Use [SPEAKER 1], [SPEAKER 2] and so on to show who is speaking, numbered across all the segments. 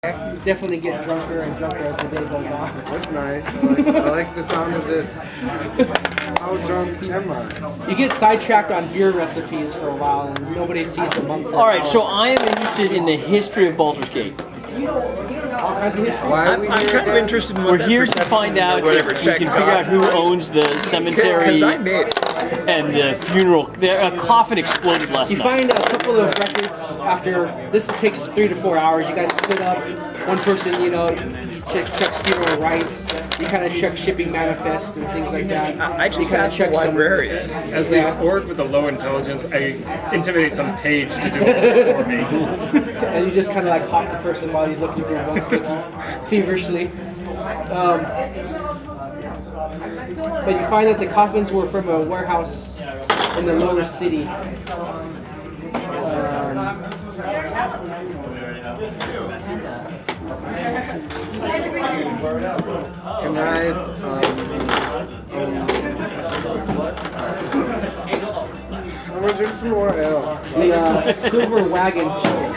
[SPEAKER 1] Definitely get drunker and drunker as the day goes on.
[SPEAKER 2] That's nice. I like the sound of this. How drunk am I?
[SPEAKER 1] You get sidetracked on beer recipes for a while and nobody sees the month.
[SPEAKER 3] Alright, so I am interested in the history of Baldur's Gate.
[SPEAKER 1] All kinds of history.
[SPEAKER 2] Why are we
[SPEAKER 4] I'm
[SPEAKER 2] here
[SPEAKER 4] kind of
[SPEAKER 2] again?
[SPEAKER 4] interested in what
[SPEAKER 3] We're
[SPEAKER 4] that
[SPEAKER 3] here to
[SPEAKER 4] perception
[SPEAKER 3] find out
[SPEAKER 4] whatever
[SPEAKER 3] if we
[SPEAKER 4] check
[SPEAKER 3] can figure out who owns the cemetery
[SPEAKER 4] Because I made it.
[SPEAKER 3] and the funeral. A coffin exploded last
[SPEAKER 1] You
[SPEAKER 3] night.
[SPEAKER 1] find a couple of records after, this takes 3 to 4 hours. You guys split up. One person, you checks funeral rites. You kind of check shipping manifest and things like that.
[SPEAKER 4] I just
[SPEAKER 1] You kinda
[SPEAKER 4] asked the librarian.
[SPEAKER 5] As the orc with a low intelligence, I intimidate some page to do all this for me.
[SPEAKER 1] And you just kind of like hawk the person while he's looking through books, looking feverishly. But you find that the coffins were from a warehouse in the lower city.
[SPEAKER 2] Can I, I'm gonna drink some more ale.
[SPEAKER 1] The Silver Wagon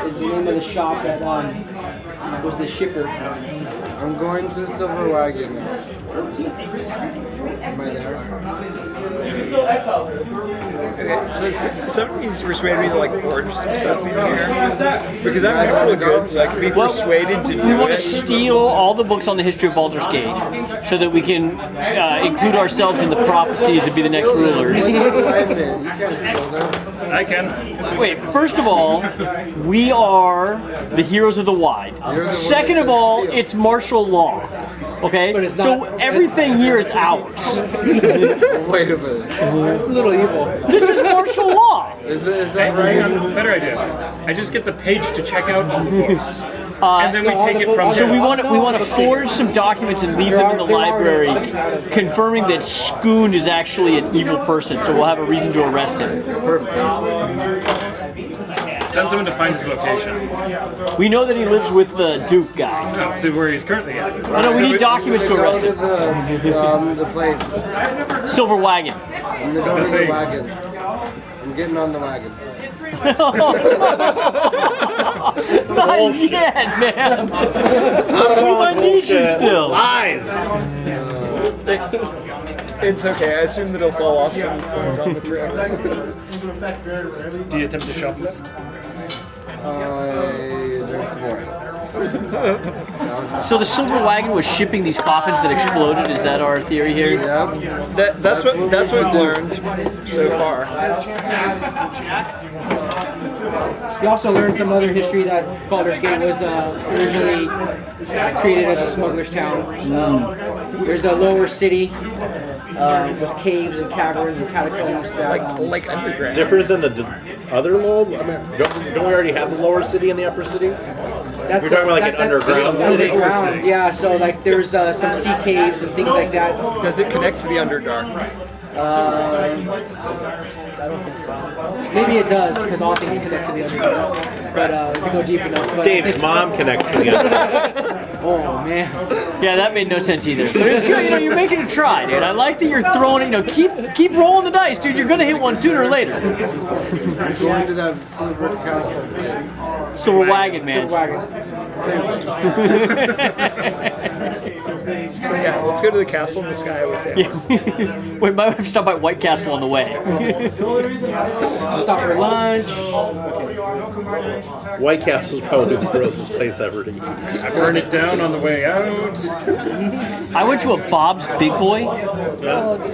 [SPEAKER 1] is the name of the shop that was the shipper.
[SPEAKER 2] I'm going to the Silver Wagon now. Am I there?
[SPEAKER 4] Okay, so somebody's persuaded me to like forge some stuff in here. Because I'm actually good, so I can be persuaded to
[SPEAKER 3] We
[SPEAKER 4] do
[SPEAKER 3] want to
[SPEAKER 4] it.
[SPEAKER 3] steal all the books on the history of Baldur's Gate so that we can include ourselves in the prophecies and be the next rulers.
[SPEAKER 2] Wait a minute, you can't steal them.
[SPEAKER 5] I can.
[SPEAKER 3] Wait, first of all, we are the heroes of the wide. Second of all, it's martial law. Okay?
[SPEAKER 1] But it's
[SPEAKER 3] So
[SPEAKER 1] not-
[SPEAKER 3] everything here is ours.
[SPEAKER 2] Wait a minute.
[SPEAKER 1] It's a little evil.
[SPEAKER 3] This is martial law.
[SPEAKER 2] Is that
[SPEAKER 5] Hang
[SPEAKER 2] right?
[SPEAKER 5] on, better idea. I just get the page to check out all the books. And then we
[SPEAKER 1] all
[SPEAKER 5] take
[SPEAKER 1] the
[SPEAKER 5] it from
[SPEAKER 1] books-
[SPEAKER 3] So
[SPEAKER 5] there.
[SPEAKER 3] we want to forge some documents and leave them in the library, confirming that Skoon is actually an evil person. So we'll have a reason to arrest him.
[SPEAKER 5] Send someone to find his location.
[SPEAKER 3] We know that he lives with the Duke guy.
[SPEAKER 5] Let's see where he's currently at.
[SPEAKER 3] Oh no, we need documents to
[SPEAKER 2] Go
[SPEAKER 3] arrest
[SPEAKER 2] to
[SPEAKER 3] him.
[SPEAKER 2] the place.
[SPEAKER 3] Silver wagon.
[SPEAKER 2] I'm going to the wagon. I'm getting on the wagon.
[SPEAKER 3] Not yet, man. We might need you still.
[SPEAKER 6] Lies!
[SPEAKER 4] It's okay, I assume that it'll fall off some point on the trail.
[SPEAKER 5] Do you attempt to shoplift?
[SPEAKER 2] There's more.
[SPEAKER 3] So the Silver Wagon was shipping these coffins that exploded. Is that our theory here?
[SPEAKER 2] Yep.
[SPEAKER 4] That's what we've learned so far.
[SPEAKER 1] You also learned some other history that Baldur's Gate was originally created as a smuggler's town. There's a lower city with caves and caverns and catacombs. That,
[SPEAKER 4] Like underground.
[SPEAKER 6] Different than the other low? I mean, don't we already have the lower city and the upper city?
[SPEAKER 1] that's
[SPEAKER 6] You're talking about like an underground city?
[SPEAKER 1] Underground, yeah. So like there's some sea caves and things like that.
[SPEAKER 4] Does it connect to the Underdark?
[SPEAKER 1] I don't think so. Maybe it does because all things connect to the underground. But if you go deep enough. But
[SPEAKER 6] Dave's mom connects to the underground.
[SPEAKER 1] Oh man.
[SPEAKER 3] Yeah, that made no sense either. But it's good, you're making a try, dude. I like that you're throwing it, keep rolling the dice, dude. You're gonna hit one sooner or later.
[SPEAKER 2] I'm going to that silver castle place.
[SPEAKER 3] Silver Wagon, man.
[SPEAKER 4] So yeah, let's go to the castle in the sky with him.
[SPEAKER 3] Wait, might have to stop by White Castle on the way.
[SPEAKER 1] Stop for lunch.
[SPEAKER 6] White Castle's probably the grossest place ever to eat.
[SPEAKER 5] I burn it down on the way out.
[SPEAKER 3] I went to a Bob's Big Boy.
[SPEAKER 2] Do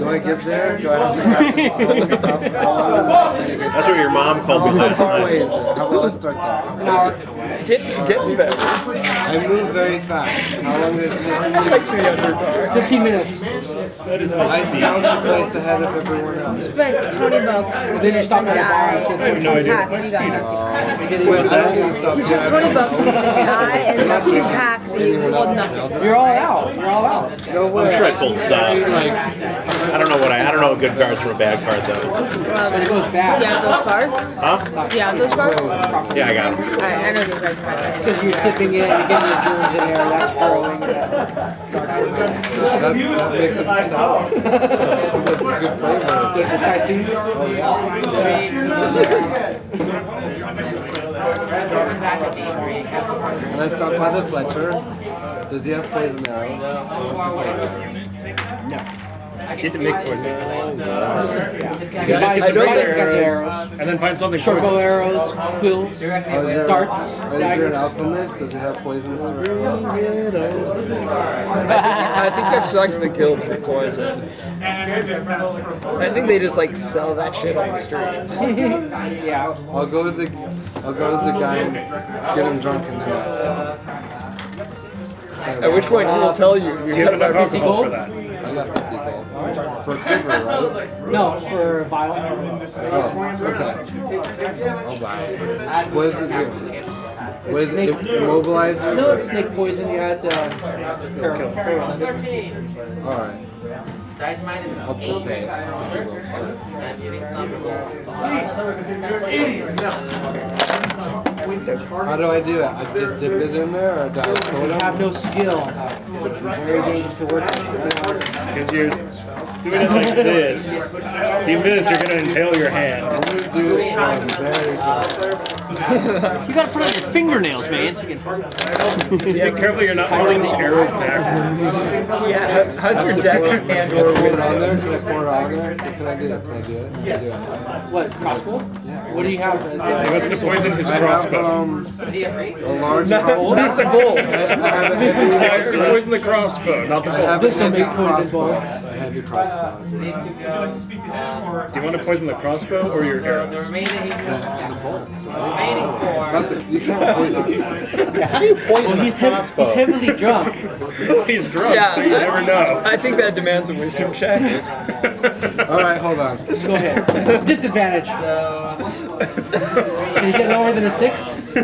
[SPEAKER 2] I get there? Do I have to
[SPEAKER 6] That's what your mom called me last
[SPEAKER 2] How far away
[SPEAKER 6] night.
[SPEAKER 2] is it? How about let's start there?
[SPEAKER 4] Get me back.
[SPEAKER 2] I move very fast. How long is it?
[SPEAKER 4] Like the Underdark.
[SPEAKER 1] 15 minutes.
[SPEAKER 2] I scout the place ahead of everyone else.
[SPEAKER 7] Spent 20 bucks to
[SPEAKER 1] Then you stop
[SPEAKER 7] get
[SPEAKER 1] at a bar and
[SPEAKER 7] die.
[SPEAKER 1] spend
[SPEAKER 5] I have no idea what my
[SPEAKER 7] Packs,
[SPEAKER 5] speed
[SPEAKER 7] you
[SPEAKER 5] is.
[SPEAKER 2] Wait, I don't get to stop
[SPEAKER 7] got 20 bucks to get die and have 2 packs and you hold nothing.
[SPEAKER 1] You're all out. You're all out.
[SPEAKER 2] No way.
[SPEAKER 6] I'm sure I pulled stuff.
[SPEAKER 2] Like,
[SPEAKER 6] I don't know a good card's from a bad card though.
[SPEAKER 1] But it goes bad.
[SPEAKER 7] Do you have those cards?
[SPEAKER 6] Huh?
[SPEAKER 7] Do you have those cards?
[SPEAKER 6] Yeah, I got them.
[SPEAKER 7] Alright, I know those cards.
[SPEAKER 1] Because you're sipping it, you're getting your germs in there, that's growing.
[SPEAKER 2] that makes it sour. That's a good flavor.
[SPEAKER 1] So it's a Saison.
[SPEAKER 2] Oh, yeah. Can I stop by the Fletcher? Does he have poison arrows?
[SPEAKER 1] No.
[SPEAKER 5] You get to make poison.
[SPEAKER 1] You
[SPEAKER 5] Just
[SPEAKER 1] buy
[SPEAKER 5] get to make
[SPEAKER 1] arrows,
[SPEAKER 5] and then find something
[SPEAKER 1] short bow
[SPEAKER 5] poison.
[SPEAKER 1] arrows, quills, darts,
[SPEAKER 2] Is there an
[SPEAKER 1] daggers.
[SPEAKER 2] alchemist? Does he have poisonous arrows?
[SPEAKER 4] I think you have to talk to the guild for poison. I think they just like sell that shit on the streets.
[SPEAKER 1] Yeah.
[SPEAKER 2] I'll go to the guy and get him drunk and then ask him.
[SPEAKER 4] At which point he will tell you.
[SPEAKER 5] Do you have enough alcohol for that?
[SPEAKER 2] I got 50 gold. For a quiver, right?
[SPEAKER 1] No, for vial.
[SPEAKER 2] Oh, okay. I'll buy it. What does it do? What is it? Immobilizes?
[SPEAKER 1] No, it's snake poison. Yeah, it's a paralytic.
[SPEAKER 2] Alright. I'll pay it. 50 gold. How do I do it? I just dip it in there or do I
[SPEAKER 1] You
[SPEAKER 2] coat it?
[SPEAKER 1] have no skill. It's very dangerous to work with.
[SPEAKER 5] Because you're doing it like this. If you miss, you're going to impale your hand.
[SPEAKER 2] I'm going to do it very
[SPEAKER 3] You gotta put on your fingernails, man. So you can...
[SPEAKER 5] Just be careful you're not holding the arrow backwards.
[SPEAKER 4] Yeah, how's your dex and or
[SPEAKER 2] Pour it on
[SPEAKER 4] wisdom?
[SPEAKER 2] there? Can I pour it on there? Can I do it? Can I do it? Can I do it?
[SPEAKER 1] What, crossbow? What do you have?
[SPEAKER 5] He wants to poison his
[SPEAKER 2] I have
[SPEAKER 5] crossbow.
[SPEAKER 2] a large crossbow.
[SPEAKER 4] Not the bolts.
[SPEAKER 2] I have a heavy
[SPEAKER 5] Poison the crossbow, not the
[SPEAKER 2] I have
[SPEAKER 5] bolt.
[SPEAKER 2] a heavy
[SPEAKER 1] big poison
[SPEAKER 2] crossbow.
[SPEAKER 1] bolts.
[SPEAKER 2] A heavy crossbow.
[SPEAKER 5] Do you want to poison the crossbow or your arrows?
[SPEAKER 2] The bolts, right? Not the, you can't poison.
[SPEAKER 6] How do you poison
[SPEAKER 1] He's
[SPEAKER 6] a crossbow?
[SPEAKER 1] heavily drunk.
[SPEAKER 5] He's drunk,
[SPEAKER 4] Yeah,
[SPEAKER 5] so you never know.
[SPEAKER 4] I think that demands a wisdom check.
[SPEAKER 2] Alright, hold on.
[SPEAKER 1] Go ahead. Disadvantage. Can you get lower than a 6?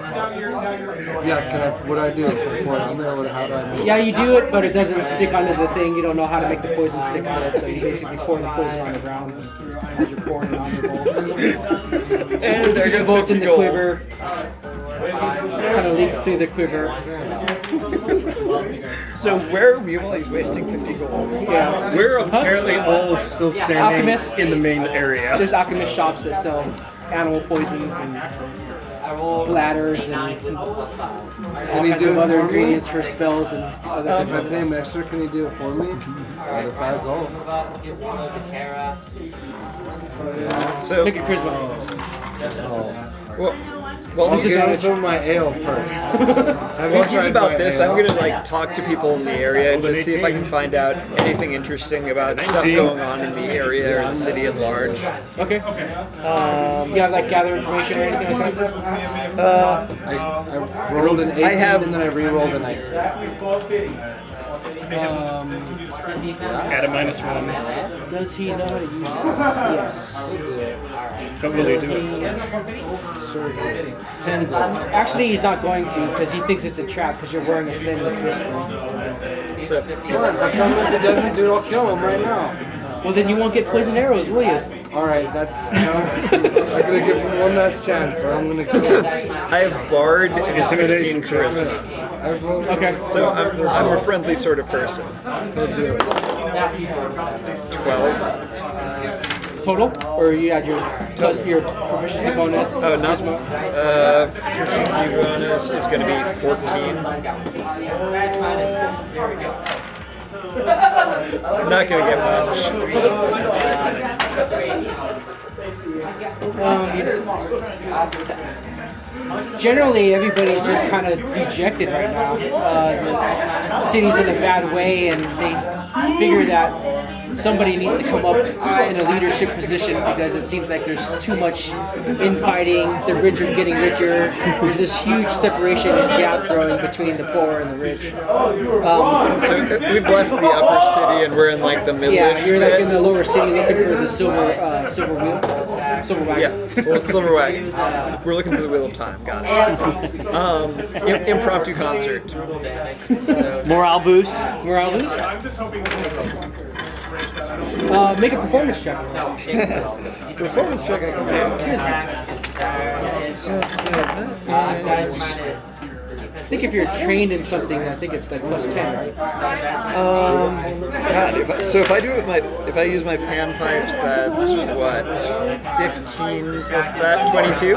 [SPEAKER 2] Yeah, can I, what do I do? Pour it on there? How do I make it?
[SPEAKER 1] Yeah, you do it, but it doesn't stick onto the thing. You don't know how to make the poison stick on it, so you basically pour the poison on the ground as you're pouring it on the bolts.
[SPEAKER 4] And there
[SPEAKER 1] The
[SPEAKER 4] goes
[SPEAKER 1] bolts
[SPEAKER 4] 50
[SPEAKER 1] in the
[SPEAKER 4] gold.
[SPEAKER 1] quiver. Kind of leaks through the quiver.
[SPEAKER 4] So where are we while he's wasting 50 gold?
[SPEAKER 1] Yeah.
[SPEAKER 5] We're apparently all still standing
[SPEAKER 1] Alchemists.
[SPEAKER 5] in the main area.
[SPEAKER 1] There's alchemist shops that sell animal poisons and bladders and all
[SPEAKER 2] Can he
[SPEAKER 1] kinds
[SPEAKER 2] do
[SPEAKER 1] of
[SPEAKER 2] it
[SPEAKER 1] other
[SPEAKER 2] for me?
[SPEAKER 1] ingredients for spells and other
[SPEAKER 2] If I
[SPEAKER 1] different.
[SPEAKER 2] pay him extra, can he do it for me? Out of 5 gold.
[SPEAKER 4] So,
[SPEAKER 1] Make a charisma.
[SPEAKER 4] well,
[SPEAKER 2] I'll give him some of my ale first.
[SPEAKER 4] while he's about this, I'm gonna like talk to people in the area and just see if I can find out anything interesting about stuff going on in the area or the city at large.
[SPEAKER 1] Okay. You have like gather information or anything like that?
[SPEAKER 2] I rolled an 18
[SPEAKER 4] I have-
[SPEAKER 2] and then I re-rolled a 19.
[SPEAKER 5] Add a -1.
[SPEAKER 1] Does he know how to use this? Yes.
[SPEAKER 5] But will you do it?
[SPEAKER 2] Sure. 10 gold.
[SPEAKER 1] Actually, he's not going to because he thinks it's a trap because you're wearing a thin crystal.
[SPEAKER 4] So,
[SPEAKER 2] Fine, I'll tell him if he doesn't do it, I'll kill him right now.
[SPEAKER 1] Well, then you won't get poison arrows, will you?
[SPEAKER 2] Alright, that's, I'm gonna give him one last chance or I'm gonna kill him.
[SPEAKER 4] I have Bard and 16 charisma.
[SPEAKER 2] I rolled,
[SPEAKER 1] Okay.
[SPEAKER 4] So I'm a friendly sort of person.
[SPEAKER 2] he'll do it.
[SPEAKER 4] 12.
[SPEAKER 1] Total? Or you add your proficiency bonus?
[SPEAKER 4] Oh, not proficiency bonus is going to be 14. I'm not going to get much.
[SPEAKER 1] Generally, everybody's just kind of dejected right now. The city's in a bad way, and they figure that somebody needs to come up in a leadership position because it seems like there's too much infighting. The rich are getting richer. There's this huge separation and gap growing between the poor and the rich.
[SPEAKER 4] So we've left the upper city and we're in like the middle.
[SPEAKER 1] Yeah, you're like in the lower city looking for the silver wheel, silver wagon.
[SPEAKER 4] Yeah, silver wagon. We're looking for the wheel of time. Got it. Impromptu concert.
[SPEAKER 3] Morale boost.
[SPEAKER 1] Morale boost. Make a performance check.
[SPEAKER 4] Performance check I can make.
[SPEAKER 1] I think if you're trained in something, I think it's like plus 10, right?
[SPEAKER 4] God, if I do it with if I use my pan pipes, that's what, 15 plus that, 22?
[SPEAKER 2] So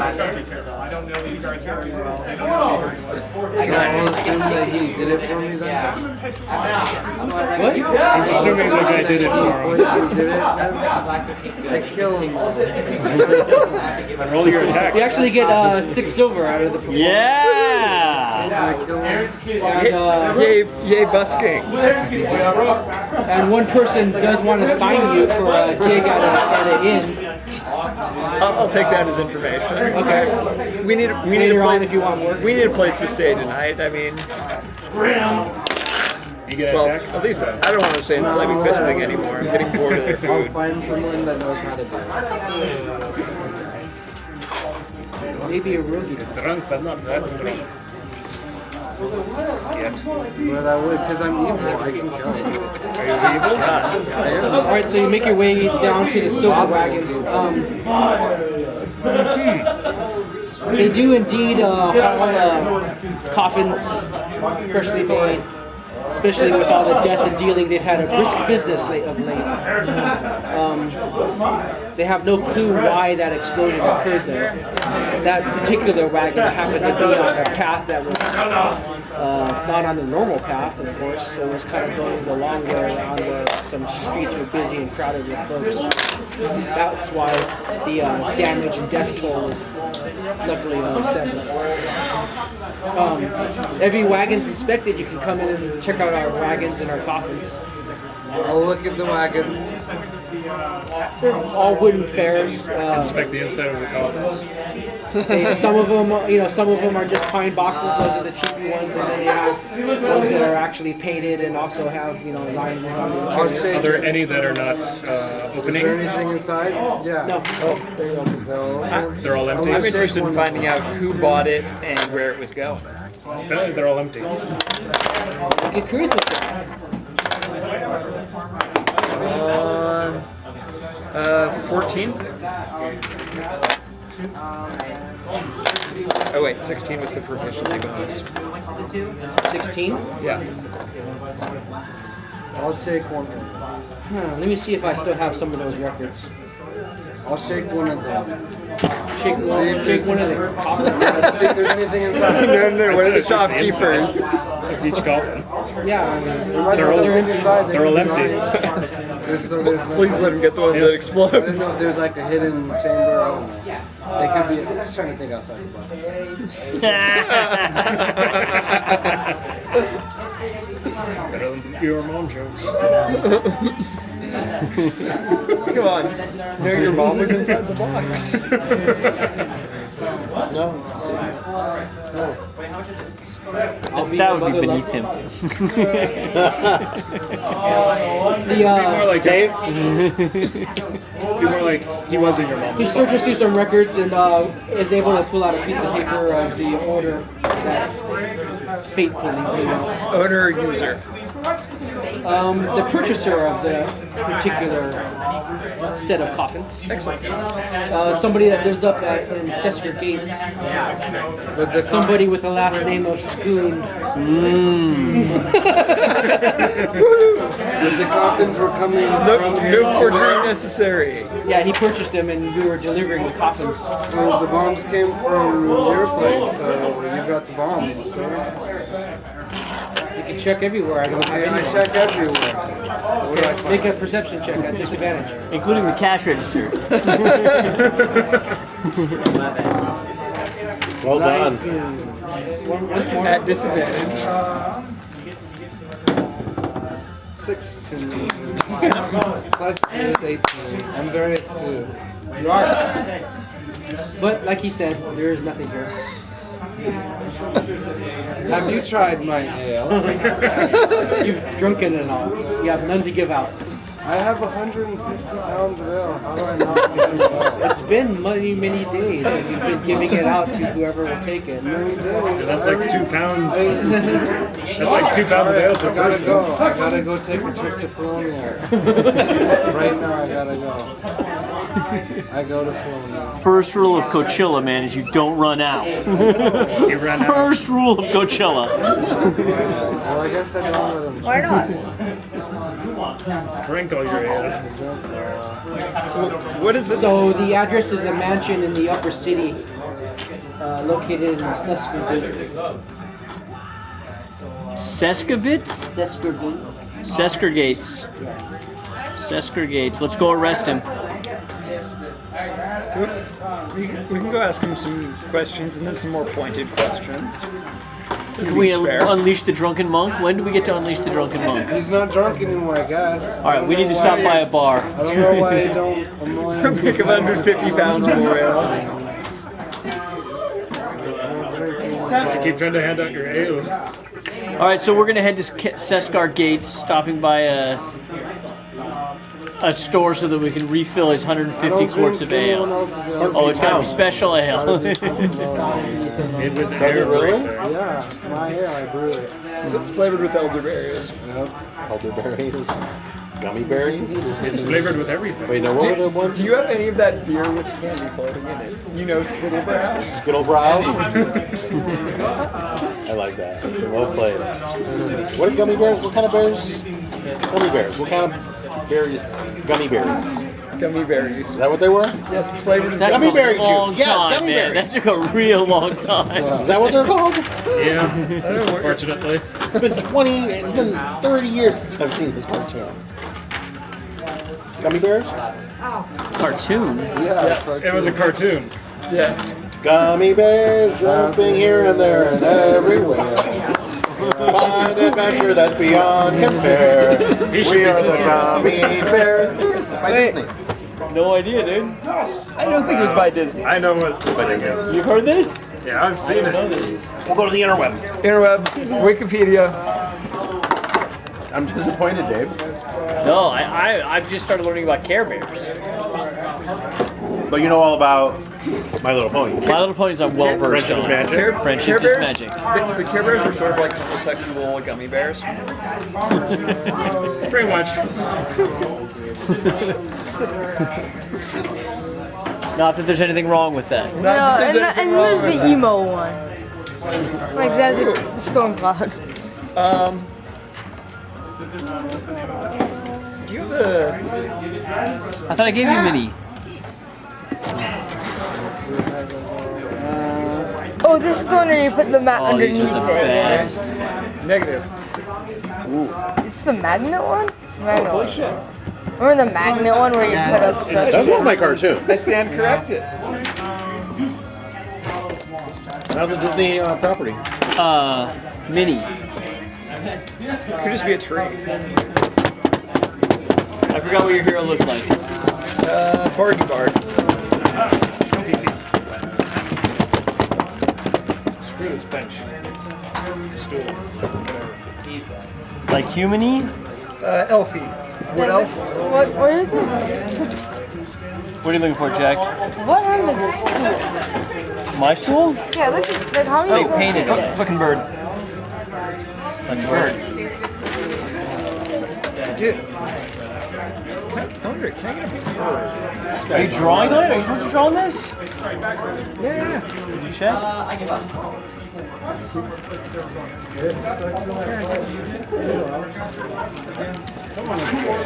[SPEAKER 2] I'll assume that he did it for me then?
[SPEAKER 1] What?
[SPEAKER 5] He's assuming the guy did it for him.
[SPEAKER 2] He did it, man. I kill him.
[SPEAKER 5] And roll your attack.
[SPEAKER 1] You actually get 6 silver out of the performance.
[SPEAKER 3] Yeah!
[SPEAKER 2] I kill him.
[SPEAKER 4] Yay busking.
[SPEAKER 1] And one person does want to sign you for a gig at an inn.
[SPEAKER 4] I'll take down his information.
[SPEAKER 1] Okay.
[SPEAKER 4] We need a
[SPEAKER 1] Later on
[SPEAKER 4] place.
[SPEAKER 1] if you want work.
[SPEAKER 4] We need a place to stay tonight. I mean,
[SPEAKER 5] You get an
[SPEAKER 4] well,
[SPEAKER 5] attack.
[SPEAKER 4] at least I don't want to say the flaming fist thing anymore. I'm getting bored of their
[SPEAKER 2] I'll
[SPEAKER 4] food.
[SPEAKER 2] find someone that knows how to do it.
[SPEAKER 1] Maybe a rogue.
[SPEAKER 5] Drunk, but not that drunk. Yet.
[SPEAKER 2] But I would, because I'm evil. I can kill him.
[SPEAKER 5] Are you evil?
[SPEAKER 1] Alright, so you make your way down to the silver wagon. They do indeed haul coffins, freshly made, especially with all the death and dealing. They've had a brisk business of late. They have no clue why that explosion occurred there. That particular wagon happened to be on a path that was not on the normal path, of course. So it was kind of going the long way around where some streets were busy and crowded with folks. That's why the damage and death toll was luckily offset. Every wagon's inspected. You can come in and check out our wagons and our coffins.
[SPEAKER 2] I'll look at the wagons.
[SPEAKER 1] They're all wooden fares.
[SPEAKER 5] Inspect the inside of the coffins.
[SPEAKER 1] Some of them, some of them are just pine boxes. Those are the cheapy ones, and then you have ones that are actually painted and also have, lines on the
[SPEAKER 2] I'll
[SPEAKER 1] interior.
[SPEAKER 2] shake
[SPEAKER 5] Are there
[SPEAKER 2] it.
[SPEAKER 5] any that are not
[SPEAKER 2] Is there
[SPEAKER 5] opening?
[SPEAKER 2] anything inside? Yeah.
[SPEAKER 1] No, they're open.
[SPEAKER 2] So,
[SPEAKER 5] They're all empty.
[SPEAKER 4] I'm interested in finding out who bought it and where it was going.
[SPEAKER 5] They're all empty.
[SPEAKER 1] Get charisma check.
[SPEAKER 4] 14? Oh wait, 16 with the proficiency bonus.
[SPEAKER 1] 16.
[SPEAKER 4] Yeah.
[SPEAKER 2] I'll shake one.
[SPEAKER 1] Let me see if I still have some of those records.
[SPEAKER 2] I'll shake one of them.
[SPEAKER 1] Shake one of them.
[SPEAKER 2] Let's see if there's anything inside.
[SPEAKER 4] No, one of the
[SPEAKER 5] I said I searched the
[SPEAKER 4] shopkeepers.
[SPEAKER 5] Of each coffin.
[SPEAKER 1] Yeah, I mean,
[SPEAKER 2] There might be
[SPEAKER 5] They're all-
[SPEAKER 2] something inside.
[SPEAKER 5] they're all empty.
[SPEAKER 4] Please let him get the one that
[SPEAKER 2] I don't
[SPEAKER 4] explodes.
[SPEAKER 2] know if there's like a hidden chamber. I don't know. They could be. I'm just trying to think outside the box.
[SPEAKER 5] Better than your mom jokes.
[SPEAKER 4] Come on. No, your mom was inside the box.
[SPEAKER 3] That would be beneath him.
[SPEAKER 5] More like
[SPEAKER 6] Dave?
[SPEAKER 5] Be more like he wasn't your mom.
[SPEAKER 1] he searches through some records and is able to pull out a piece of paper of the order that fatefully blew out.
[SPEAKER 4] Owner or user?
[SPEAKER 1] The purchaser of the particular set of coffins.
[SPEAKER 4] Excellent.
[SPEAKER 1] Somebody that lives up in Cesser Gates.
[SPEAKER 2] But the
[SPEAKER 1] Somebody with the last name of Schoon.
[SPEAKER 2] the coffins were coming
[SPEAKER 4] No,
[SPEAKER 2] from here.
[SPEAKER 4] no forgery necessary.
[SPEAKER 1] Yeah, he purchased them and we were delivering the coffins.
[SPEAKER 2] So the bombs came from your place. So you got the bombs.
[SPEAKER 1] You can check everywhere. I don't
[SPEAKER 2] Okay, I
[SPEAKER 1] have
[SPEAKER 2] check everywhere. What do I
[SPEAKER 1] any.
[SPEAKER 2] find?
[SPEAKER 1] Make a perception check at disadvantage.
[SPEAKER 3] Including the cash register.
[SPEAKER 6] Well done.
[SPEAKER 1] Once more.
[SPEAKER 4] At disadvantage.
[SPEAKER 2] 16. Plus 2 is 18. I'm very astute.
[SPEAKER 1] You are. But like he said, there is nothing here.
[SPEAKER 2] Have you tried my ale?
[SPEAKER 1] You've drunken and all. You have none to give out.
[SPEAKER 2] I have 150 pounds of ale. How do I not do ale?
[SPEAKER 1] It's been many, many days, and you've been giving it out to whoever will take it.
[SPEAKER 2] Many days.
[SPEAKER 5] That's like 2 pounds. That's like 2 pounds of ale per
[SPEAKER 2] I gotta
[SPEAKER 5] person.
[SPEAKER 2] go. I gotta go take a trip to Thelonius. Right now, I gotta go. I go to Thelonius.
[SPEAKER 3] First rule of Coachella, man, is you don't run out.
[SPEAKER 5] You run out.
[SPEAKER 3] First rule of Coachella.
[SPEAKER 2] Well, I guess I don't let him.
[SPEAKER 7] Why not?
[SPEAKER 5] Drink all your ale.
[SPEAKER 4] What is this?
[SPEAKER 1] So the address is a mansion in the upper city, located in Seskergates.
[SPEAKER 3] Seskovitz?
[SPEAKER 1] Seskergates.
[SPEAKER 3] Seskergates. Seskergates. Let's go arrest him.
[SPEAKER 4] We can go ask him some questions and then some more pointed questions.
[SPEAKER 3] Can we unleash the drunken monk? When do we get to unleash the drunken monk?
[SPEAKER 2] He's not drunk anymore, I guess.
[SPEAKER 3] All right, we need to stop by a bar.
[SPEAKER 2] I don't know why I don't. I'm
[SPEAKER 4] Pick 150 pounds more ale.
[SPEAKER 5] You keep trying to hand out your ale.
[SPEAKER 3] All right, so we're gonna head to Seskar Gates, stopping by a store so that we can refill his 150 quarts of ale. Oh, it's got a special ale.
[SPEAKER 5] Made with the
[SPEAKER 6] Does it really?
[SPEAKER 2] Yeah, it's my ale. I brew it.
[SPEAKER 4] It's flavored with elderberries.
[SPEAKER 6] Elderberries. Gummy berries.
[SPEAKER 5] It's flavored with everything.
[SPEAKER 6] Wait, no, what were the ones?
[SPEAKER 4] Do you have any of that beer with candy floating in it? You know, Skittlebrow?
[SPEAKER 6] Skittlebrow? I like that. Well played. What are gummy bears? What kind of bears? Gummy bears. What kind of berries? Gummy berries.
[SPEAKER 4] Gummy berries.
[SPEAKER 6] Is that what they were?
[SPEAKER 4] Yes, it's flavored with
[SPEAKER 3] That
[SPEAKER 6] Gummy
[SPEAKER 3] took a
[SPEAKER 6] berry
[SPEAKER 3] long
[SPEAKER 6] juice. Yes,
[SPEAKER 3] time,
[SPEAKER 6] gummy
[SPEAKER 3] man.
[SPEAKER 6] berries.
[SPEAKER 3] That took a real long time.
[SPEAKER 6] Is that what they're called?
[SPEAKER 5] Yeah, fortunately.
[SPEAKER 6] It's been 30 years since I've seen this cartoon. Gummy bears?
[SPEAKER 3] Cartoon.
[SPEAKER 4] Yes.
[SPEAKER 5] It was a cartoon.
[SPEAKER 4] Yes.
[SPEAKER 6] Gummy bears jumping here and there and everywhere. Find adventure that's beyond compare. We are the Gummy Bears. By Disney.
[SPEAKER 3] No idea, dude.
[SPEAKER 4] I don't think it was by Disney.
[SPEAKER 5] I know what this
[SPEAKER 6] By
[SPEAKER 5] thing
[SPEAKER 6] Disney.
[SPEAKER 5] is.
[SPEAKER 3] You've heard this?
[SPEAKER 5] Yeah, I've seen it.
[SPEAKER 6] We'll go to the interweb.
[SPEAKER 4] Interwebs, Wikipedia.
[SPEAKER 6] I'm disappointed, Dave.
[SPEAKER 3] No, I've just started learning about Care Bears.
[SPEAKER 6] But you know all about My Little Ponies.
[SPEAKER 3] My Little Ponies I'm well versed
[SPEAKER 6] Friendship is
[SPEAKER 3] on.
[SPEAKER 6] magic.
[SPEAKER 3] Friendship is magic.
[SPEAKER 4] The Care Bears are sort of like homosexual gummy bears.
[SPEAKER 5] Pretty much.
[SPEAKER 3] Not that there's anything wrong with that.
[SPEAKER 7] No, and there's the emo one. Like that's the Storm Cloud.
[SPEAKER 4] Do you have the...
[SPEAKER 3] I thought I gave you a mini.
[SPEAKER 7] Oh, this is the one where you put the mat
[SPEAKER 3] Oh, these
[SPEAKER 7] underneath
[SPEAKER 3] are the
[SPEAKER 7] it.
[SPEAKER 3] best.
[SPEAKER 4] Negative.
[SPEAKER 7] It's the magnet one? Magnet one. Remember the magnet one where you put a
[SPEAKER 6] That's one of my cartoons.
[SPEAKER 4] I stand corrected.
[SPEAKER 6] That's a Disney property.
[SPEAKER 3] Mini.
[SPEAKER 4] Could just be a tree.
[SPEAKER 3] I forgot what your hero looked like.
[SPEAKER 4] Bargy Bard.
[SPEAKER 5] Screw this bench. Stool.
[SPEAKER 3] Like human-y?
[SPEAKER 4] Elfie. Wood elf.
[SPEAKER 7] What is it?
[SPEAKER 3] What are you looking for, Jack?
[SPEAKER 7] What happened to this?
[SPEAKER 3] My stool?
[SPEAKER 7] Yeah, look at like how
[SPEAKER 3] They
[SPEAKER 7] many
[SPEAKER 3] painted it.
[SPEAKER 4] Fucking bird.
[SPEAKER 3] Like a bird.
[SPEAKER 4] Dude. I wonder, can I get a bird?
[SPEAKER 3] Are you drawing on it? Are you supposed to draw on this?
[SPEAKER 4] Yeah.
[SPEAKER 3] Did you check?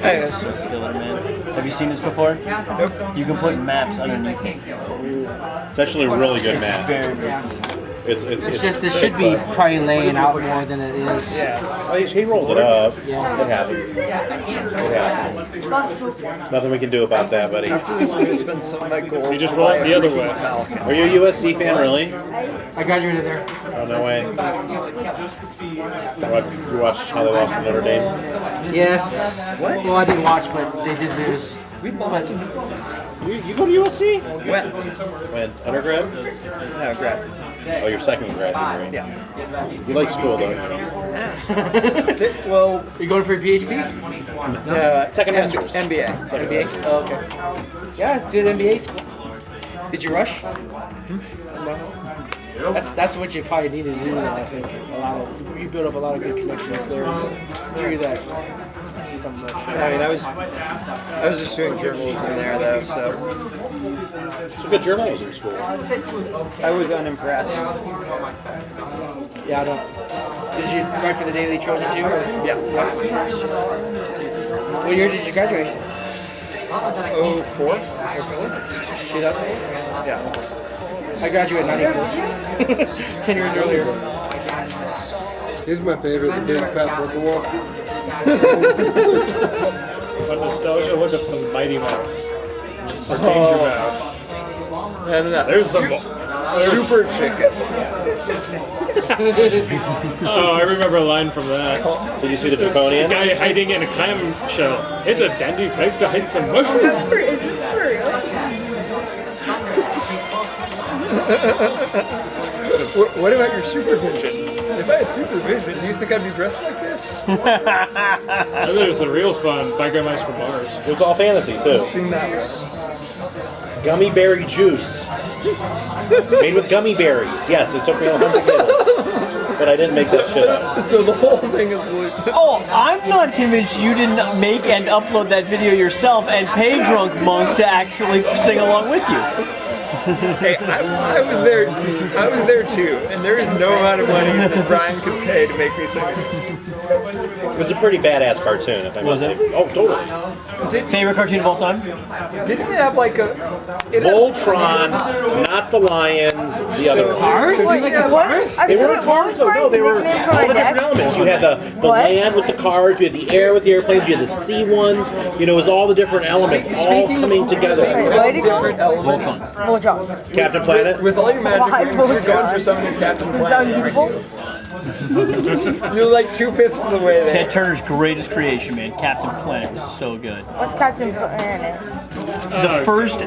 [SPEAKER 4] Hey,
[SPEAKER 3] Have you seen this before? Nope. You can put maps underneath it.
[SPEAKER 6] It's actually a really good map.
[SPEAKER 3] Very good.
[SPEAKER 6] It's
[SPEAKER 1] Just it should be probably laying out more than it is.
[SPEAKER 6] Oh, he rolled it up. It happens. It happens. Nothing we can do about that, buddy.
[SPEAKER 4] spend some of my gold.
[SPEAKER 5] You just roll it the other way.
[SPEAKER 6] Are you a USC fan, really?
[SPEAKER 1] I graduated there.
[SPEAKER 6] Oh, no way. You watched how they lost to Notre Dame?
[SPEAKER 1] Yes. What? Well, I didn't watch, but they did lose. But
[SPEAKER 6] You go to USC?
[SPEAKER 4] When?
[SPEAKER 6] When? Undergrad?
[SPEAKER 4] No, grad.
[SPEAKER 6] Oh, your second grad degree.
[SPEAKER 4] Yeah.
[SPEAKER 6] You like school, though.
[SPEAKER 4] Well,
[SPEAKER 1] You going for a PhD?
[SPEAKER 6] Second master's.
[SPEAKER 4] MBA.
[SPEAKER 1] MBA? Oh, okay. Yeah, did MBA school. Did you rush? That's what you probably needed to do. Though, I think you built up a lot of good connections there through that.
[SPEAKER 4] I mean, I was just doing journalism there though, so
[SPEAKER 6] It's a good journalism school.
[SPEAKER 4] I was unimpressed.
[SPEAKER 1] Yeah, I don't. Did you write for the Daily Trojan too? Or?
[SPEAKER 4] Yeah.
[SPEAKER 1] What year did you graduate?
[SPEAKER 4] 04?
[SPEAKER 1] 2008?
[SPEAKER 4] Yeah.
[SPEAKER 1] I graduated in 94. 10 years earlier.
[SPEAKER 2] Here's my favorite, the big fat purple wolf.
[SPEAKER 5] On nostalgia, look up some Mighty Mouse. Or Danger Mouse.
[SPEAKER 4] And
[SPEAKER 5] There's some.
[SPEAKER 4] Super Chicken.
[SPEAKER 5] Oh, I remember a line from that.
[SPEAKER 6] Did you see the Draconian?
[SPEAKER 5] Guy hiding in a clam shell. It's a dandy place to hide some mushrooms.
[SPEAKER 7] Is this for real?
[SPEAKER 4] What about your supervision? If I had supervision, do you think I'd be dressed like this?
[SPEAKER 5] There's the real fun. Biker Mice from Mars.
[SPEAKER 6] It was all fantasy, too.
[SPEAKER 4] Seen that one.
[SPEAKER 6] Gummy berry juice. Made with gummy berries. Yes, it took me a 100 years. But I didn't make that shit up.
[SPEAKER 4] So the whole thing is like...
[SPEAKER 3] Oh, I'm not convinced you didn't make and upload that video yourself and pay Drunk Monk to actually sing along with you.
[SPEAKER 4] Hey, I was there too, and there is no amount of money that Brian could pay to make me sing this.
[SPEAKER 6] It was a pretty badass cartoon, if I must say. Oh, totally.
[SPEAKER 3] Favorite cartoon of all time?
[SPEAKER 4] Didn't it have like a...
[SPEAKER 6] Voltron, not the lions, the other one.
[SPEAKER 1] Cars?
[SPEAKER 7] Wait, what?
[SPEAKER 6] They weren't cars, though. No, they were all the different elements. You had the land with the cars, you had the air with the airplanes, you had the sea ones. You know, it was all the different elements all coming together.
[SPEAKER 7] Wait,
[SPEAKER 4] different elements.
[SPEAKER 7] Voltron.
[SPEAKER 6] Captain Planet?
[SPEAKER 4] With all your magic
[SPEAKER 7] Why
[SPEAKER 4] rings, you're
[SPEAKER 7] Voltron?
[SPEAKER 4] going for something in Captain
[SPEAKER 7] Sound
[SPEAKER 4] Planet.
[SPEAKER 7] beautiful?
[SPEAKER 4] You're like 2/5 of the way there.
[SPEAKER 3] Ted Turner's greatest creation, man. Captain Planet was so good.
[SPEAKER 7] What's Captain Planet?
[SPEAKER 3] The first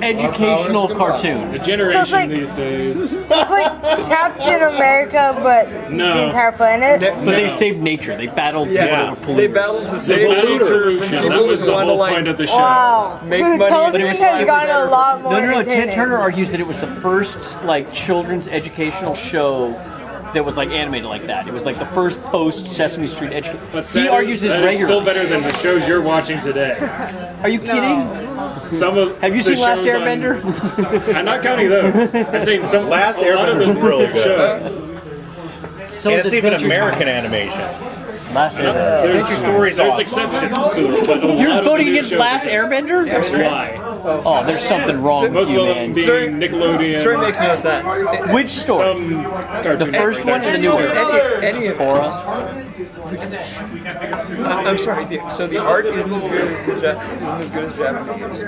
[SPEAKER 3] educational cartoon.
[SPEAKER 5] The generation
[SPEAKER 7] So it's like-
[SPEAKER 5] these days.
[SPEAKER 7] So it's like Captain America, but
[SPEAKER 5] No.
[SPEAKER 7] the entire planet?
[SPEAKER 3] But they saved nature. They battled
[SPEAKER 4] Yeah,
[SPEAKER 3] people
[SPEAKER 4] they
[SPEAKER 3] that were
[SPEAKER 4] battled to
[SPEAKER 5] The
[SPEAKER 4] save
[SPEAKER 5] battle
[SPEAKER 4] people
[SPEAKER 5] pollution. That
[SPEAKER 4] who
[SPEAKER 5] was the
[SPEAKER 4] want to
[SPEAKER 5] whole
[SPEAKER 4] like
[SPEAKER 5] point of the show.
[SPEAKER 7] Wow.
[SPEAKER 4] Make money.
[SPEAKER 7] Television
[SPEAKER 4] But it
[SPEAKER 7] has gotten a lot more
[SPEAKER 3] No, Ted
[SPEAKER 7] entertaining.
[SPEAKER 3] Turner argues that it was the first like children's educational show that was like animated like that. It was like the first post Sesame Street education.
[SPEAKER 5] But
[SPEAKER 3] He argues this
[SPEAKER 5] that is still
[SPEAKER 3] regularly.
[SPEAKER 5] better than the shows you're watching today.
[SPEAKER 3] Are you kidding?
[SPEAKER 5] Some of
[SPEAKER 3] Have you
[SPEAKER 5] the
[SPEAKER 3] seen Last
[SPEAKER 5] shows on-
[SPEAKER 3] Airbender?
[SPEAKER 5] I'm not counting those. I'm saying some.
[SPEAKER 6] Last
[SPEAKER 5] a lot of
[SPEAKER 6] Airbender
[SPEAKER 5] the
[SPEAKER 6] was really
[SPEAKER 5] new
[SPEAKER 6] good.
[SPEAKER 5] shows.
[SPEAKER 6] And it's even American animation.
[SPEAKER 3] Last Airbender.
[SPEAKER 6] There's stories
[SPEAKER 5] There's
[SPEAKER 6] awesome.
[SPEAKER 5] exceptions to it, but a lot
[SPEAKER 3] You're
[SPEAKER 5] of the
[SPEAKER 3] voting
[SPEAKER 5] new
[SPEAKER 3] against
[SPEAKER 5] shows-
[SPEAKER 3] Last Airbender?
[SPEAKER 5] Why?
[SPEAKER 3] Oh, there's something wrong with
[SPEAKER 5] Most
[SPEAKER 3] you,
[SPEAKER 5] of them
[SPEAKER 3] man.
[SPEAKER 5] being
[SPEAKER 4] Story
[SPEAKER 5] Nickelodeon.
[SPEAKER 4] makes no sense.
[SPEAKER 3] Which story?
[SPEAKER 5] Some cartoon.
[SPEAKER 3] The first one and the new one?
[SPEAKER 4] Any of it. I'm sorry. So the art isn't as good as Japanese.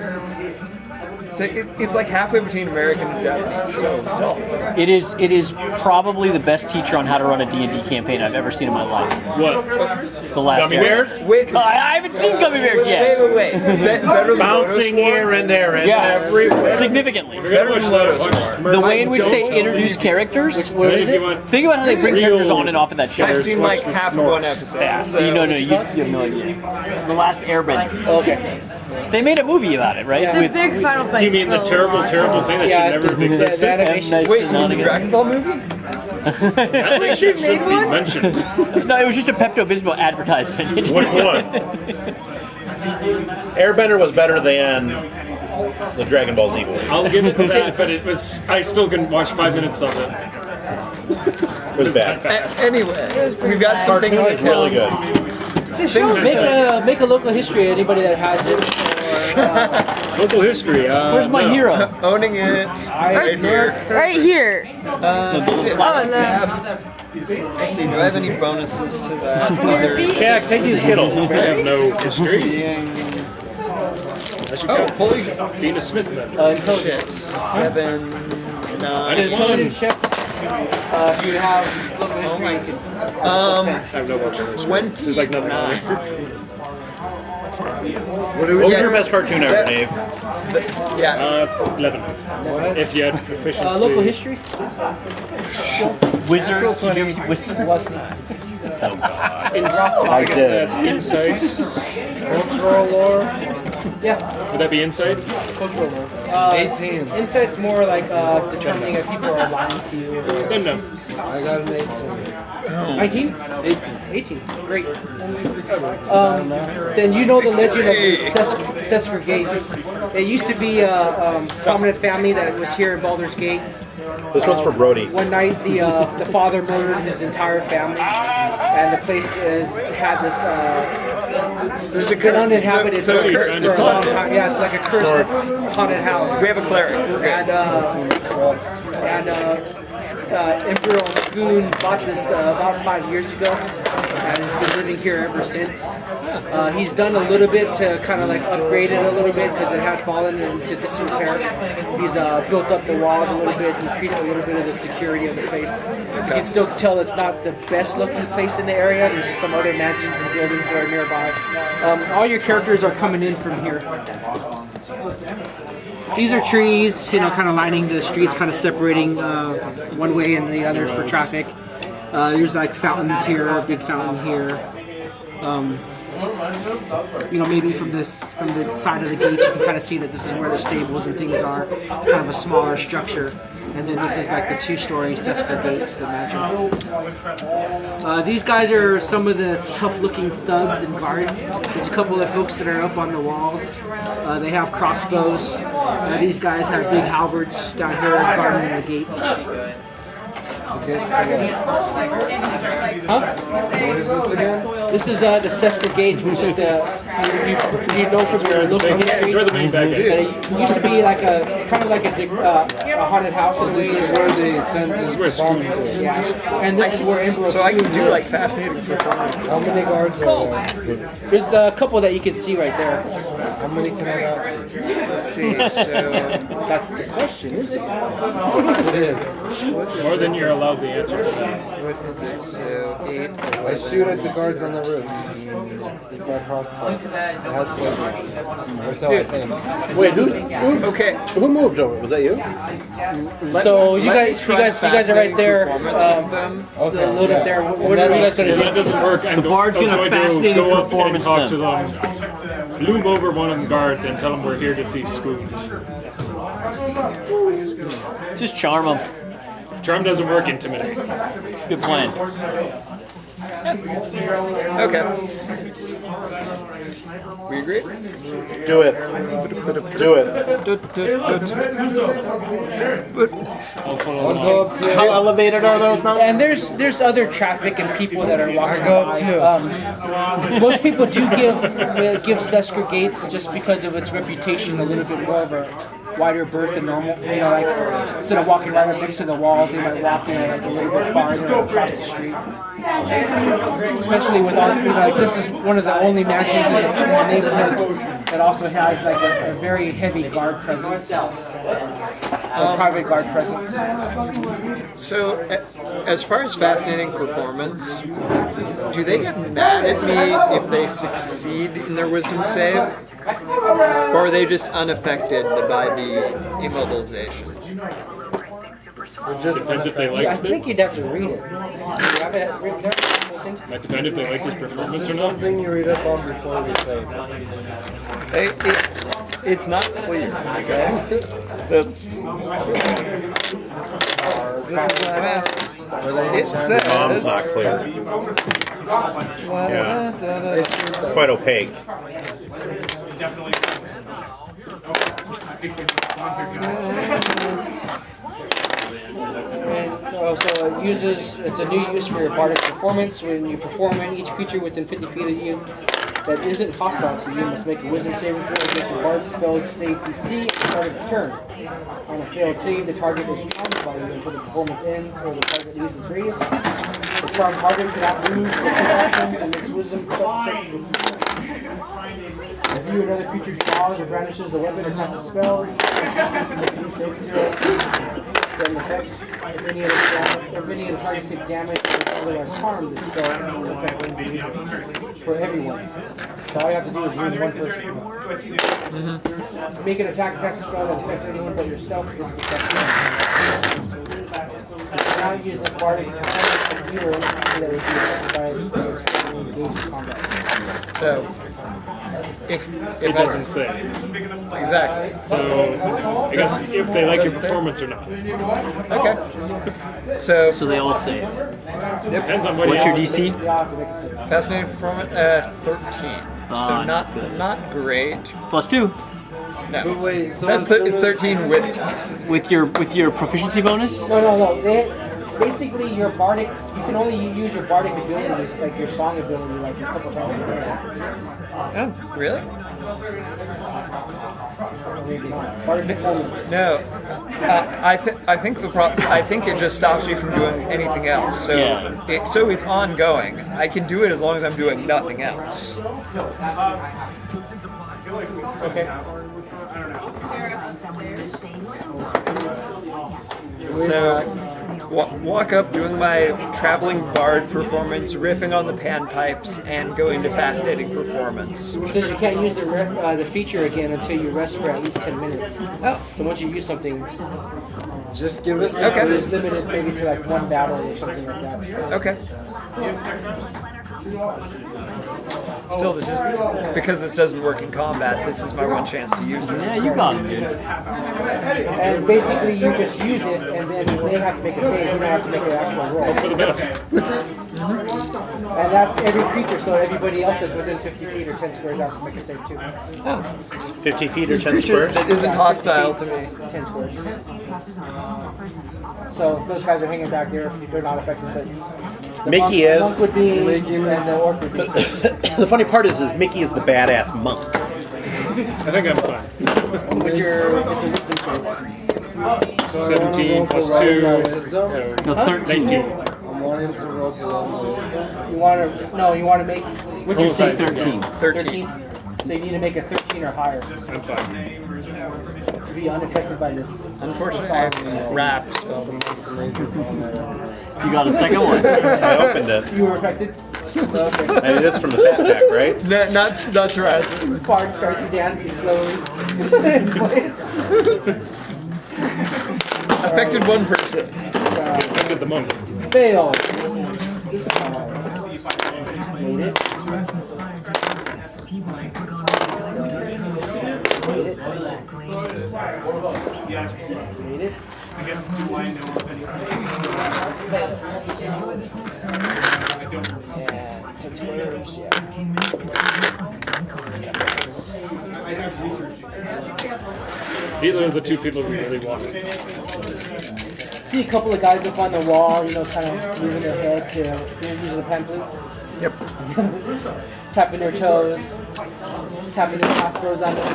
[SPEAKER 4] So it's like halfway between American and Japanese. So dull.
[SPEAKER 3] It is probably the best teacher on how to run a D&D campaign I've ever seen in my life.
[SPEAKER 5] What?
[SPEAKER 3] The Last
[SPEAKER 6] Gummy
[SPEAKER 3] Airbender.
[SPEAKER 6] bears?
[SPEAKER 4] Wait.
[SPEAKER 3] I haven't seen Gummy Bears yet.
[SPEAKER 4] Wait. Better than
[SPEAKER 6] Bouncing here and there and everywhere.
[SPEAKER 3] Significantly.
[SPEAKER 5] Forget about that. Watch Smurfs.
[SPEAKER 3] The way in which they introduce characters.
[SPEAKER 1] What is
[SPEAKER 5] If
[SPEAKER 1] it?
[SPEAKER 5] you want-
[SPEAKER 3] Think about how they bring characters on and off of that show.
[SPEAKER 4] I've seen like
[SPEAKER 5] Watch the
[SPEAKER 4] half of
[SPEAKER 5] Smurfs.
[SPEAKER 4] one episode.
[SPEAKER 3] Yeah, so you have no idea. The Last Airbender.
[SPEAKER 1] Okay.
[SPEAKER 3] They made a movie about it, right?
[SPEAKER 7] The
[SPEAKER 3] With
[SPEAKER 7] big Final Fight.
[SPEAKER 5] You mean the terrible thing that
[SPEAKER 1] Yeah,
[SPEAKER 5] should never have
[SPEAKER 1] the
[SPEAKER 5] existed?
[SPEAKER 1] animation.
[SPEAKER 3] Nice
[SPEAKER 4] Wait,
[SPEAKER 3] to
[SPEAKER 4] you
[SPEAKER 3] not
[SPEAKER 4] mean the
[SPEAKER 3] again.
[SPEAKER 4] Dragon Ball movie?
[SPEAKER 5] That like should be mentioned.
[SPEAKER 3] No, it was just a Pepto-Bismol advertisement.
[SPEAKER 6] Which one? Airbender was better than the Dragon Ball Z movie.
[SPEAKER 5] I'll give it that, but I still can watch 5 minutes of it.
[SPEAKER 6] It was bad.
[SPEAKER 4] Anyway, we've got some things
[SPEAKER 6] Cartoon
[SPEAKER 4] to
[SPEAKER 6] is really good.
[SPEAKER 1] Make a local history. Anybody that has it.
[SPEAKER 5] Local history.
[SPEAKER 3] Where's my hero?
[SPEAKER 4] owning it right here.
[SPEAKER 7] Right here.
[SPEAKER 4] Oh,
[SPEAKER 7] Let's
[SPEAKER 4] see, do I have any bonuses to that?
[SPEAKER 6] Jack, take these Skittles.
[SPEAKER 5] I have no history. I should go.
[SPEAKER 4] Holy
[SPEAKER 5] Being a Smith man.
[SPEAKER 1] Intelligence.
[SPEAKER 4] 7, 9.
[SPEAKER 1] Intelligence check. If you have local history, you can.
[SPEAKER 5] I have no more bonuses.
[SPEAKER 4] 20.
[SPEAKER 5] There's like nothing on it.
[SPEAKER 6] What was your best cartoon ever, Dave?
[SPEAKER 4] Yeah.
[SPEAKER 5] 11. If you had proficiency.
[SPEAKER 1] Local history?
[SPEAKER 3] Wizards? Did you ever see Wizards?
[SPEAKER 6] Oh, God.
[SPEAKER 5] I guess that's insight.
[SPEAKER 2] Cultural lore.
[SPEAKER 1] Yeah.
[SPEAKER 5] Would that be insight?
[SPEAKER 1] Cultural lore.
[SPEAKER 2] 18.
[SPEAKER 1] Insight's more like determining if people are lying to you.
[SPEAKER 5] Then no.
[SPEAKER 2] I got an 18.
[SPEAKER 1] 19? 18. Great. Then you know the legend of the Sesker Gates. It used to be a prominent family that was here in Baldur's Gate.
[SPEAKER 6] This one's for Brody.
[SPEAKER 1] One night, the father murdered his entire family, and the place had this been uninhabited for a long time. Yeah, it's like a cursed haunted house.
[SPEAKER 4] We have a cleric.
[SPEAKER 1] Emperor Spoon bought this about 5 years ago, and he's been living here ever since. He's done a little bit to kind of like upgrade it a little bit because it had fallen into disrepair. He's built up the walls a little bit, increased a little bit of the security of the place. You can still tell it's not the best looking place in the area. There's just some other mansions and buildings that are nearby. All your characters are coming in from here. These are trees, kind of lining the streets, kind of separating one way and the other for traffic. There's like fountains here, a big fountain here. Maybe from the side of the gate, you can kind of see that this is where the stables and things are. It's kind of a smaller structure. And then this is like the 2-story Sesker Gates, the mansion. These guys are some of the tough-looking thugs and guards. There's a couple of folks that are up on the walls. They have crossbows. These guys have big halberds down here guarding the gates.
[SPEAKER 2] What is this again?
[SPEAKER 1] This is the Sesker Gate, which is you know from your local history.
[SPEAKER 5] It's where the main bad guy is.
[SPEAKER 1] It used to be like a haunted house in a way.
[SPEAKER 2] Where they send this bombs to.
[SPEAKER 1] Yeah, and this is where Emperor
[SPEAKER 4] So I can
[SPEAKER 1] Spoon
[SPEAKER 4] do
[SPEAKER 1] lives.
[SPEAKER 4] like fascinating performances.
[SPEAKER 2] How many guards are there?
[SPEAKER 1] There's a couple that you can see right there.
[SPEAKER 2] How many can I not see?
[SPEAKER 4] Let's see. So
[SPEAKER 1] That's the question, is it?
[SPEAKER 2] It is.
[SPEAKER 5] More than you're allowed the answer to.
[SPEAKER 4] what is it? So 8.
[SPEAKER 2] I shoot at the guards on the roof with my crossbow. It has pleasure. Or so I think.
[SPEAKER 6] Wait,
[SPEAKER 4] Okay.
[SPEAKER 6] who moved over? Was that you?
[SPEAKER 1] So you guys are right there.
[SPEAKER 2] Okay,
[SPEAKER 1] Load up there. What are you guys gonna
[SPEAKER 5] If
[SPEAKER 1] do?
[SPEAKER 5] that doesn't work, I'm
[SPEAKER 3] Bard's
[SPEAKER 5] going
[SPEAKER 3] gonna
[SPEAKER 5] to
[SPEAKER 3] fascinating
[SPEAKER 5] go up and
[SPEAKER 3] performance
[SPEAKER 5] talk to
[SPEAKER 3] them.
[SPEAKER 5] them. Loom over one of the guards and tell them we're here to see Scoon.
[SPEAKER 3] Just charm them.
[SPEAKER 5] Charm doesn't work, intimidate.
[SPEAKER 3] Good plan.
[SPEAKER 4] Okay. We agree?
[SPEAKER 6] Do it. Do it.
[SPEAKER 2] I'll go up to
[SPEAKER 6] How elevated are those mountains?
[SPEAKER 1] And there's other traffic and people that are walking
[SPEAKER 2] I go up
[SPEAKER 1] by. Most people do give Sesker Gates just because of its reputation a little bit more of a wider berth than normal. Like instead of walking right up next to the walls, they might walk in like a little bit farther across the street. Especially with all, like this is one of the only mansions in the neighborhood that also has like a very heavy guard presence, a private guard presence.
[SPEAKER 4] So, as far as fascinating performance, do they get mad at me if they succeed in their wisdom save? Or are they just unaffected by the immobilization?
[SPEAKER 5] Depends if they
[SPEAKER 1] I
[SPEAKER 5] like
[SPEAKER 1] think
[SPEAKER 5] it.
[SPEAKER 1] you'd have to read it. You have it written down, I think.
[SPEAKER 5] Might depend if they like his performance
[SPEAKER 2] This
[SPEAKER 5] or
[SPEAKER 2] is
[SPEAKER 5] not.
[SPEAKER 2] something you read up on before we play.
[SPEAKER 4] It's not clear, okay? This is what I'm asking. It
[SPEAKER 6] Bomb's not
[SPEAKER 4] says...
[SPEAKER 6] clear. Quite opaque.
[SPEAKER 1] So it's a new use for your bardic performance. When you perform it, each creature within 50 feet of you that isn't hostile to you must make a wisdom saving throw against your bard spell save DC at the start of its turn. On a failed save, the target is charmed by you until the performance ends or the target leaves its radius. The charmed target cannot move for 2 actions and makes wisdom checks. If you or another creature draws or brandishes a weapon or casts a spell, you can make a new saving throw. then effects. If any of the targets take damage or otherwise harm, the spell will affect individually for everyone. So all you have to do is wound one person. Make an attack effect spell that affects anyone but yourself. This is effective. Now use this bardic computer that would be affected by this player's engaged in combat.
[SPEAKER 4] So, if
[SPEAKER 5] It
[SPEAKER 4] that's
[SPEAKER 5] doesn't say.
[SPEAKER 4] exactly.
[SPEAKER 5] So, I guess if they like your performance or not.
[SPEAKER 4] Okay. So,
[SPEAKER 3] So they all save.
[SPEAKER 5] Depends on what
[SPEAKER 3] What's
[SPEAKER 5] you
[SPEAKER 3] your DC?
[SPEAKER 4] fascinating performance, 13. So not great.
[SPEAKER 3] +2
[SPEAKER 4] No.
[SPEAKER 2] But wait, so
[SPEAKER 4] That's it's 13 with.
[SPEAKER 3] with your proficiency bonus.
[SPEAKER 1] No. Basically, your bardic, you can only use your bardic abilities, like your song ability, like a couple times a day.
[SPEAKER 4] Oh, really?
[SPEAKER 1] Maybe not. Bardic performance.
[SPEAKER 4] No. I think I think it just stops you from doing anything else. So
[SPEAKER 3] Yeah.
[SPEAKER 4] so it's ongoing. I can do it as long as I'm doing nothing else.
[SPEAKER 1] Okay.
[SPEAKER 4] So walk up doing my traveling bard performance, riffing on the panpipes, and going to fascinating performance.
[SPEAKER 1] It says you can't use the feature again until you rest for at least 10 minutes.
[SPEAKER 4] Oh.
[SPEAKER 1] So once you use something,
[SPEAKER 2] just give us
[SPEAKER 4] Okay.
[SPEAKER 1] it's limited maybe to like one battle or something like that.
[SPEAKER 4] Okay. Still, this is because this doesn't work in combat. This is my one chance to use it.
[SPEAKER 3] Yeah, you got it, dude.
[SPEAKER 1] And basically you just use it and then they have to make a save, you don't have to make an actual roll.
[SPEAKER 5] For the best.
[SPEAKER 1] And that's every creature, so everybody else that's within 50 feet or 10 squares has to make a save too.
[SPEAKER 6] 50 feet or 10 squares?
[SPEAKER 4] That isn't hostile to me.
[SPEAKER 1] 10 squares. So if those guys are hanging back there, they're not affected. But the
[SPEAKER 6] Mickey
[SPEAKER 1] monk,
[SPEAKER 6] is.
[SPEAKER 1] The monk would be, and the orc would be.
[SPEAKER 6] The funny part is Mickey is the badass monk.
[SPEAKER 5] I think I'm fine.
[SPEAKER 1] With your wisdom save.
[SPEAKER 5] 17 plus 2. So
[SPEAKER 3] No, 13.
[SPEAKER 5] 19.
[SPEAKER 2] I'm wanting to roll below wisdom.
[SPEAKER 1] You want to make
[SPEAKER 3] What's your
[SPEAKER 5] Full size
[SPEAKER 3] C 13?
[SPEAKER 4] 13.
[SPEAKER 1] So you need to make a 13 or higher
[SPEAKER 5] I'm fine.
[SPEAKER 1] to be unaffected by this.
[SPEAKER 4] Unfortunately, I have wraps.
[SPEAKER 2] The most amazing phone ever.
[SPEAKER 3] You got a second one.
[SPEAKER 6] I opened it.
[SPEAKER 1] You were affected? Okay.
[SPEAKER 6] I mean, this is from the fat pack, right?
[SPEAKER 4] Not surprising.
[SPEAKER 1] Bard starts dancing slowly in place.
[SPEAKER 4] Affected one person.
[SPEAKER 5] Look at the monk.
[SPEAKER 1] Fail. Made it. Made it. Yeah, 10 squares, yeah.
[SPEAKER 5] These are the two people we really wanted.
[SPEAKER 1] See a couple of guys up on the wall, kind of moving their head to using the pamphlet.
[SPEAKER 4] Yep.
[SPEAKER 1] Tapping their toes, tapping their crossbows on them.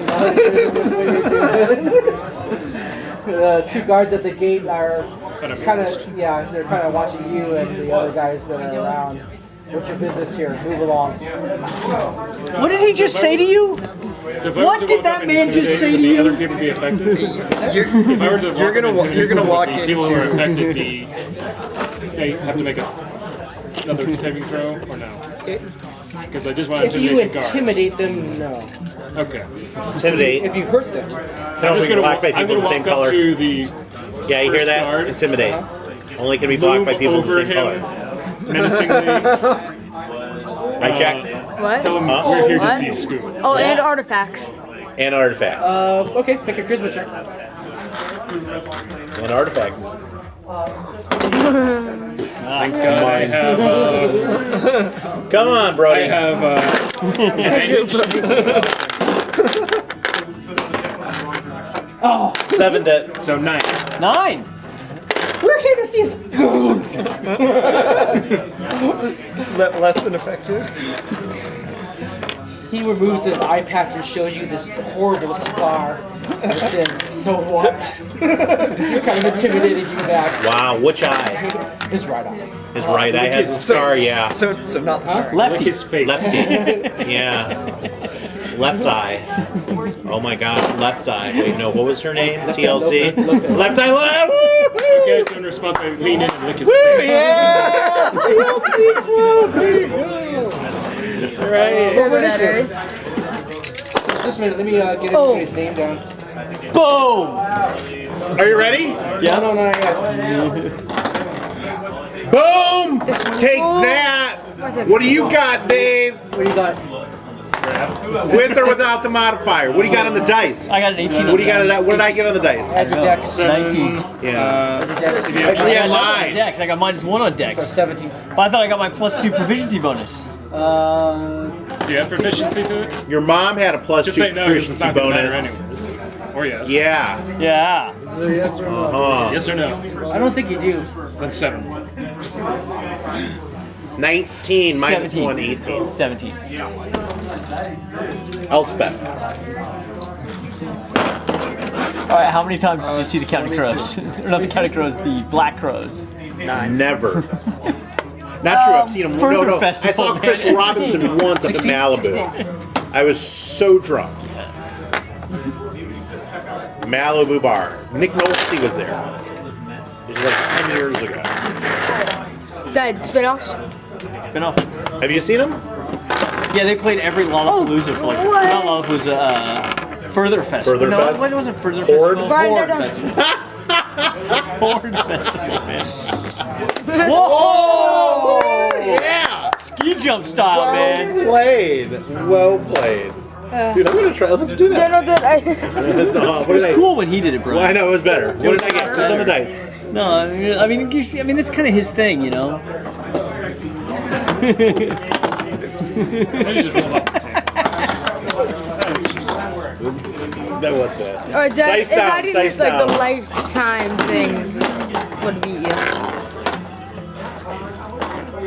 [SPEAKER 1] The two guards at the gate are kind of, they're kind of watching you and the other guys that are around. What's your business here? Move along.
[SPEAKER 3] What did he just say to you?
[SPEAKER 5] So if I
[SPEAKER 3] What
[SPEAKER 5] were to
[SPEAKER 3] did
[SPEAKER 5] walk
[SPEAKER 3] that
[SPEAKER 5] up
[SPEAKER 3] man
[SPEAKER 5] and
[SPEAKER 3] just say to
[SPEAKER 5] intimidate,
[SPEAKER 3] you?
[SPEAKER 5] would the other people be affected? If I were to walk
[SPEAKER 4] You're gonna
[SPEAKER 5] up and
[SPEAKER 4] you're gonna walk
[SPEAKER 5] intimidate the people who are
[SPEAKER 4] into.
[SPEAKER 5] affected, they have to make another saving throw or no? Because I just want
[SPEAKER 1] If
[SPEAKER 5] to
[SPEAKER 1] you
[SPEAKER 5] intimidate the guards.
[SPEAKER 1] intimidate them, no.
[SPEAKER 5] Okay.
[SPEAKER 6] Intimidate.
[SPEAKER 1] If you hurt them,
[SPEAKER 6] Can only be blocked by
[SPEAKER 5] I'm
[SPEAKER 6] people
[SPEAKER 5] gonna
[SPEAKER 6] the same
[SPEAKER 5] walk up
[SPEAKER 6] color.
[SPEAKER 5] to the
[SPEAKER 6] Yeah, you hear
[SPEAKER 5] first
[SPEAKER 6] that?
[SPEAKER 5] guard.
[SPEAKER 6] Intimidate. Only can be blocked by people the
[SPEAKER 5] over
[SPEAKER 6] same color.
[SPEAKER 5] him, menacingly.
[SPEAKER 6] Right, Jack?
[SPEAKER 7] What?
[SPEAKER 5] Tell him
[SPEAKER 6] Huh?
[SPEAKER 5] we're here to
[SPEAKER 7] What?
[SPEAKER 5] see Scoop.
[SPEAKER 7] Oh, and artifacts.
[SPEAKER 6] And artifacts.
[SPEAKER 1] okay, make a charisma check.
[SPEAKER 6] And artifacts.
[SPEAKER 5] Thank God I have.
[SPEAKER 6] Come on,
[SPEAKER 5] I
[SPEAKER 6] Brody.
[SPEAKER 5] have. Advantage.
[SPEAKER 1] Oh,
[SPEAKER 6] 7 to...
[SPEAKER 5] So 9.
[SPEAKER 3] 9.
[SPEAKER 1] we're here to see a spoon.
[SPEAKER 4] Less than effective.
[SPEAKER 1] He removes his eye patch and shows you this horrible scar. It says, "So what?" Just kind of intimidating you back.
[SPEAKER 6] Wow, which eye?
[SPEAKER 1] His right eye.
[SPEAKER 6] His right eye has a scar, yeah.
[SPEAKER 4] So not the shark.
[SPEAKER 5] Lick
[SPEAKER 3] Lefty.
[SPEAKER 5] his face.
[SPEAKER 6] Lefty. Yeah. Left eye. Oh my god, left eye. Wait, no, what was her name? TLC? Left eye left!
[SPEAKER 5] response, I lean in and lick his face.
[SPEAKER 6] Yeah! TLC quote! There you go. Right.
[SPEAKER 7] There's another.
[SPEAKER 1] Just a minute, let me get everybody's name down.
[SPEAKER 3] Boom!
[SPEAKER 6] Are you ready?
[SPEAKER 3] Yeah.
[SPEAKER 1] No, not yet.
[SPEAKER 6] Boom! Take that! What do you got, Dave?
[SPEAKER 1] What do you got?
[SPEAKER 6] With or without the modifier? What do you got on the dice?
[SPEAKER 3] I got an 18.
[SPEAKER 6] What do you got on that? What did I get on the dice?
[SPEAKER 1] Add your dex.
[SPEAKER 3] 19.
[SPEAKER 6] Yeah.
[SPEAKER 1] Dex.
[SPEAKER 6] Actually, I
[SPEAKER 3] I got
[SPEAKER 6] lied.
[SPEAKER 3] Dex. I got -1 on
[SPEAKER 1] So
[SPEAKER 3] Dex.
[SPEAKER 1] 17.
[SPEAKER 3] But I thought I got my +2 proficiency bonus.
[SPEAKER 5] Do you have proficiency to it?
[SPEAKER 6] Your mom had a +2
[SPEAKER 5] Just say no, 'cause it's
[SPEAKER 6] proficiency
[SPEAKER 5] not gonna matter
[SPEAKER 6] bonus.
[SPEAKER 5] anyways. Or yes.
[SPEAKER 6] Yeah.
[SPEAKER 3] Yeah.
[SPEAKER 2] Yes or no?
[SPEAKER 5] Yes or no?
[SPEAKER 1] I don't think you do.
[SPEAKER 5] Then 7.
[SPEAKER 6] 19 minus
[SPEAKER 3] 17.
[SPEAKER 6] 1, 18.
[SPEAKER 3] 17.
[SPEAKER 6] Elspeth.
[SPEAKER 3] All right. How many times did you see the Counting Crows? Or not the Counting Crows, the Black Crows.
[SPEAKER 6] Never. Not true. I've seen him.
[SPEAKER 3] Further
[SPEAKER 6] No. I
[SPEAKER 3] festival,
[SPEAKER 6] saw
[SPEAKER 3] man.
[SPEAKER 6] Chris Robinson once up in Malibu. I was so drunk. Malibu bar. Nick Nolte was there. It was like 10 years ago.
[SPEAKER 7] That spin-offs.
[SPEAKER 3] Been off.
[SPEAKER 6] Have you seen him?
[SPEAKER 3] Yeah, they played every Lollapalooza for like
[SPEAKER 7] what?
[SPEAKER 3] not Lollapalooza, Further Fest.
[SPEAKER 6] Further
[SPEAKER 3] no,
[SPEAKER 6] Fest?
[SPEAKER 3] What was it? Further
[SPEAKER 6] Horde?
[SPEAKER 3] Festival?
[SPEAKER 7] Brian,
[SPEAKER 3] Horde
[SPEAKER 7] no, no.
[SPEAKER 3] Festival. Horde Festival, man.
[SPEAKER 6] Oh! Yeah!
[SPEAKER 3] Ski jump style, man.
[SPEAKER 6] Well played. Well played. Dude, I'm gonna try. Let's do
[SPEAKER 7] They're
[SPEAKER 6] that.
[SPEAKER 7] no good.
[SPEAKER 6] That's
[SPEAKER 3] It
[SPEAKER 6] what
[SPEAKER 3] was
[SPEAKER 6] did I?
[SPEAKER 3] cool when he did it, bro.
[SPEAKER 6] Well, I know it was better. What did I get? What's on the dice?
[SPEAKER 3] No, I mean, it's kind of his thing, you know.
[SPEAKER 5] Maybe just roll up the tape.
[SPEAKER 6] That was bad.
[SPEAKER 7] Alright, Dad,
[SPEAKER 6] Dice
[SPEAKER 7] if
[SPEAKER 6] down,
[SPEAKER 7] I didn't
[SPEAKER 6] dice
[SPEAKER 7] use like the
[SPEAKER 6] down.
[SPEAKER 7] lifetime thing, would beat you.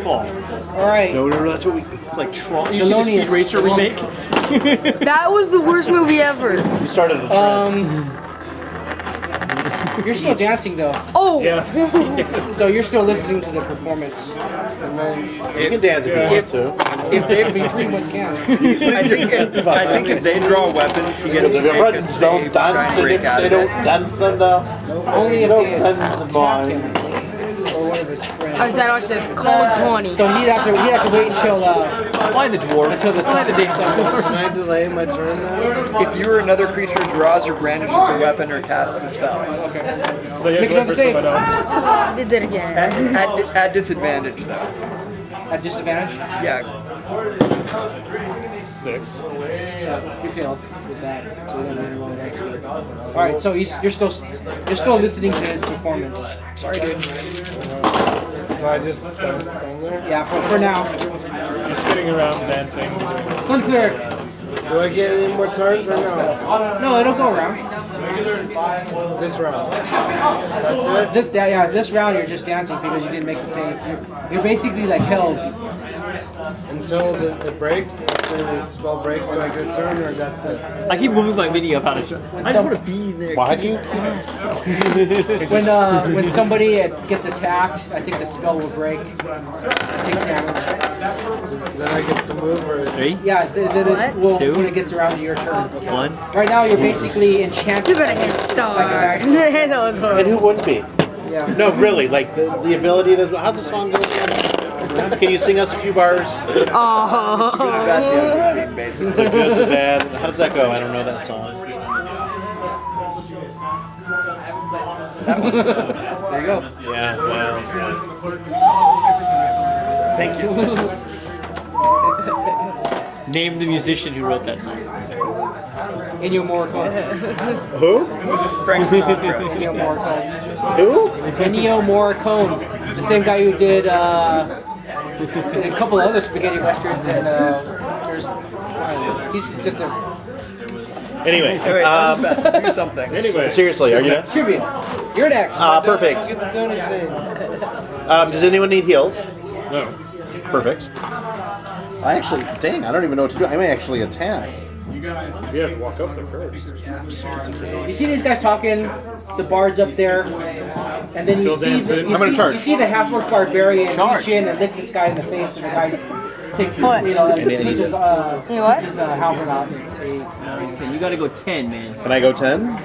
[SPEAKER 3] Oh,
[SPEAKER 1] Alright.
[SPEAKER 6] No, that's what we.
[SPEAKER 3] it's like Tron. You see the
[SPEAKER 1] Thelonius.
[SPEAKER 3] Speed Racer remake?
[SPEAKER 7] That was the worst movie ever.
[SPEAKER 6] We started a trend.
[SPEAKER 1] You're still dancing though.
[SPEAKER 7] Oh!
[SPEAKER 5] Yeah.
[SPEAKER 1] So you're still listening to the performance.
[SPEAKER 6] You can dance if you want to.
[SPEAKER 4] If they,
[SPEAKER 1] We pretty much can.
[SPEAKER 4] I think if they draw weapons, he gets to
[SPEAKER 6] If your
[SPEAKER 4] make a
[SPEAKER 6] friends
[SPEAKER 4] save
[SPEAKER 6] don't
[SPEAKER 4] to try
[SPEAKER 6] dance,
[SPEAKER 4] and
[SPEAKER 6] and
[SPEAKER 4] break
[SPEAKER 6] if
[SPEAKER 4] out
[SPEAKER 6] they
[SPEAKER 4] of
[SPEAKER 6] don't
[SPEAKER 4] it.
[SPEAKER 6] dance, then
[SPEAKER 1] Only if
[SPEAKER 6] no
[SPEAKER 1] they
[SPEAKER 6] friends of
[SPEAKER 1] attack
[SPEAKER 6] mine.
[SPEAKER 1] him. Or one of his friends.
[SPEAKER 7] Our dad watched this cold 20.
[SPEAKER 1] So he'd have to wait until
[SPEAKER 3] Why the dwarf?
[SPEAKER 1] until the
[SPEAKER 3] Why the damn dwarf?
[SPEAKER 2] Can I delay my turn now?
[SPEAKER 4] If you or another creature draws or brandishes a weapon or casts a spell,
[SPEAKER 5] So you have
[SPEAKER 1] Make
[SPEAKER 5] to wait
[SPEAKER 1] another
[SPEAKER 5] for
[SPEAKER 1] save.
[SPEAKER 5] someone else.
[SPEAKER 7] Did that again.
[SPEAKER 4] at disadvantage though.
[SPEAKER 1] at disadvantage.
[SPEAKER 4] Yeah.
[SPEAKER 5] 6.
[SPEAKER 1] You failed with that. So we don't really roll dice for it. All right. So you're still listening to his performance.
[SPEAKER 4] Sorry, dude.
[SPEAKER 2] So I just stand there?
[SPEAKER 1] Yeah. For now.
[SPEAKER 5] Just sitting around dancing.
[SPEAKER 1] Sun Cleric.
[SPEAKER 2] Do I get any more turns or no?
[SPEAKER 1] No, it'll go around.
[SPEAKER 2] This round. That's it?
[SPEAKER 1] This round you're just dancing because you didn't make the save. You're basically like held.
[SPEAKER 2] Until it breaks? After the spell breaks, so I get a turn, or that's it?
[SPEAKER 3] I keep moving my video about it. I just want to be there.
[SPEAKER 6] Why do you?
[SPEAKER 1] When somebody gets attacked, I think the spell will break. It takes damage.
[SPEAKER 2] Then I get to move, or...
[SPEAKER 3] 3,
[SPEAKER 1] Yeah,
[SPEAKER 7] What?
[SPEAKER 3] 2.
[SPEAKER 1] when it gets around to your turn.
[SPEAKER 3] 1.
[SPEAKER 1] Right now you're basically enchanted.
[SPEAKER 7] You better hit star. That was
[SPEAKER 6] And
[SPEAKER 7] horrible.
[SPEAKER 6] who wouldn't be?
[SPEAKER 1] Yeah.
[SPEAKER 6] No, really. Like the ability. How's the song go again? Can you sing us a few bars?
[SPEAKER 4] Good, bad, the ugly, basically.
[SPEAKER 6] The good, the bad. How does that go? I don't know that song.
[SPEAKER 1] There you go.
[SPEAKER 6] Yeah. Well. Thank you.
[SPEAKER 3] Name the musician who wrote that song.
[SPEAKER 1] Ennio Morricone.
[SPEAKER 6] Who?
[SPEAKER 4] Frank Sinatra.
[SPEAKER 1] Ennio Morricone.
[SPEAKER 6] Who?
[SPEAKER 1] Ennio Morricone. The same guy who did a couple other spaghetti westerns, and he's just a
[SPEAKER 6] Anyway.
[SPEAKER 4] Wait, Elspeth, do something.
[SPEAKER 5] Anyway.
[SPEAKER 6] Seriously, are you next?
[SPEAKER 1] tribute. You're next.
[SPEAKER 6] Perfect.
[SPEAKER 2] I don't get to do anything.
[SPEAKER 6] Does anyone need heals?
[SPEAKER 5] No.
[SPEAKER 6] Perfect. I actually, dang, I don't even know what to do. I may actually attack.
[SPEAKER 5] You have to walk up there first.
[SPEAKER 1] You see these guys talking, the bards up there, and then you
[SPEAKER 5] Still
[SPEAKER 1] see
[SPEAKER 5] dancing.
[SPEAKER 6] I'm gonna charge.
[SPEAKER 1] You see the Half-Orc Barbarian
[SPEAKER 3] Charge.
[SPEAKER 1] reach in and lick this guy in the face, and the guy takes
[SPEAKER 7] What?
[SPEAKER 1] you know,
[SPEAKER 6] And then
[SPEAKER 1] puts
[SPEAKER 6] he-
[SPEAKER 1] his
[SPEAKER 7] You know what?
[SPEAKER 1] halberd out.
[SPEAKER 3] You gotta go 10, man.
[SPEAKER 6] Can I go 10?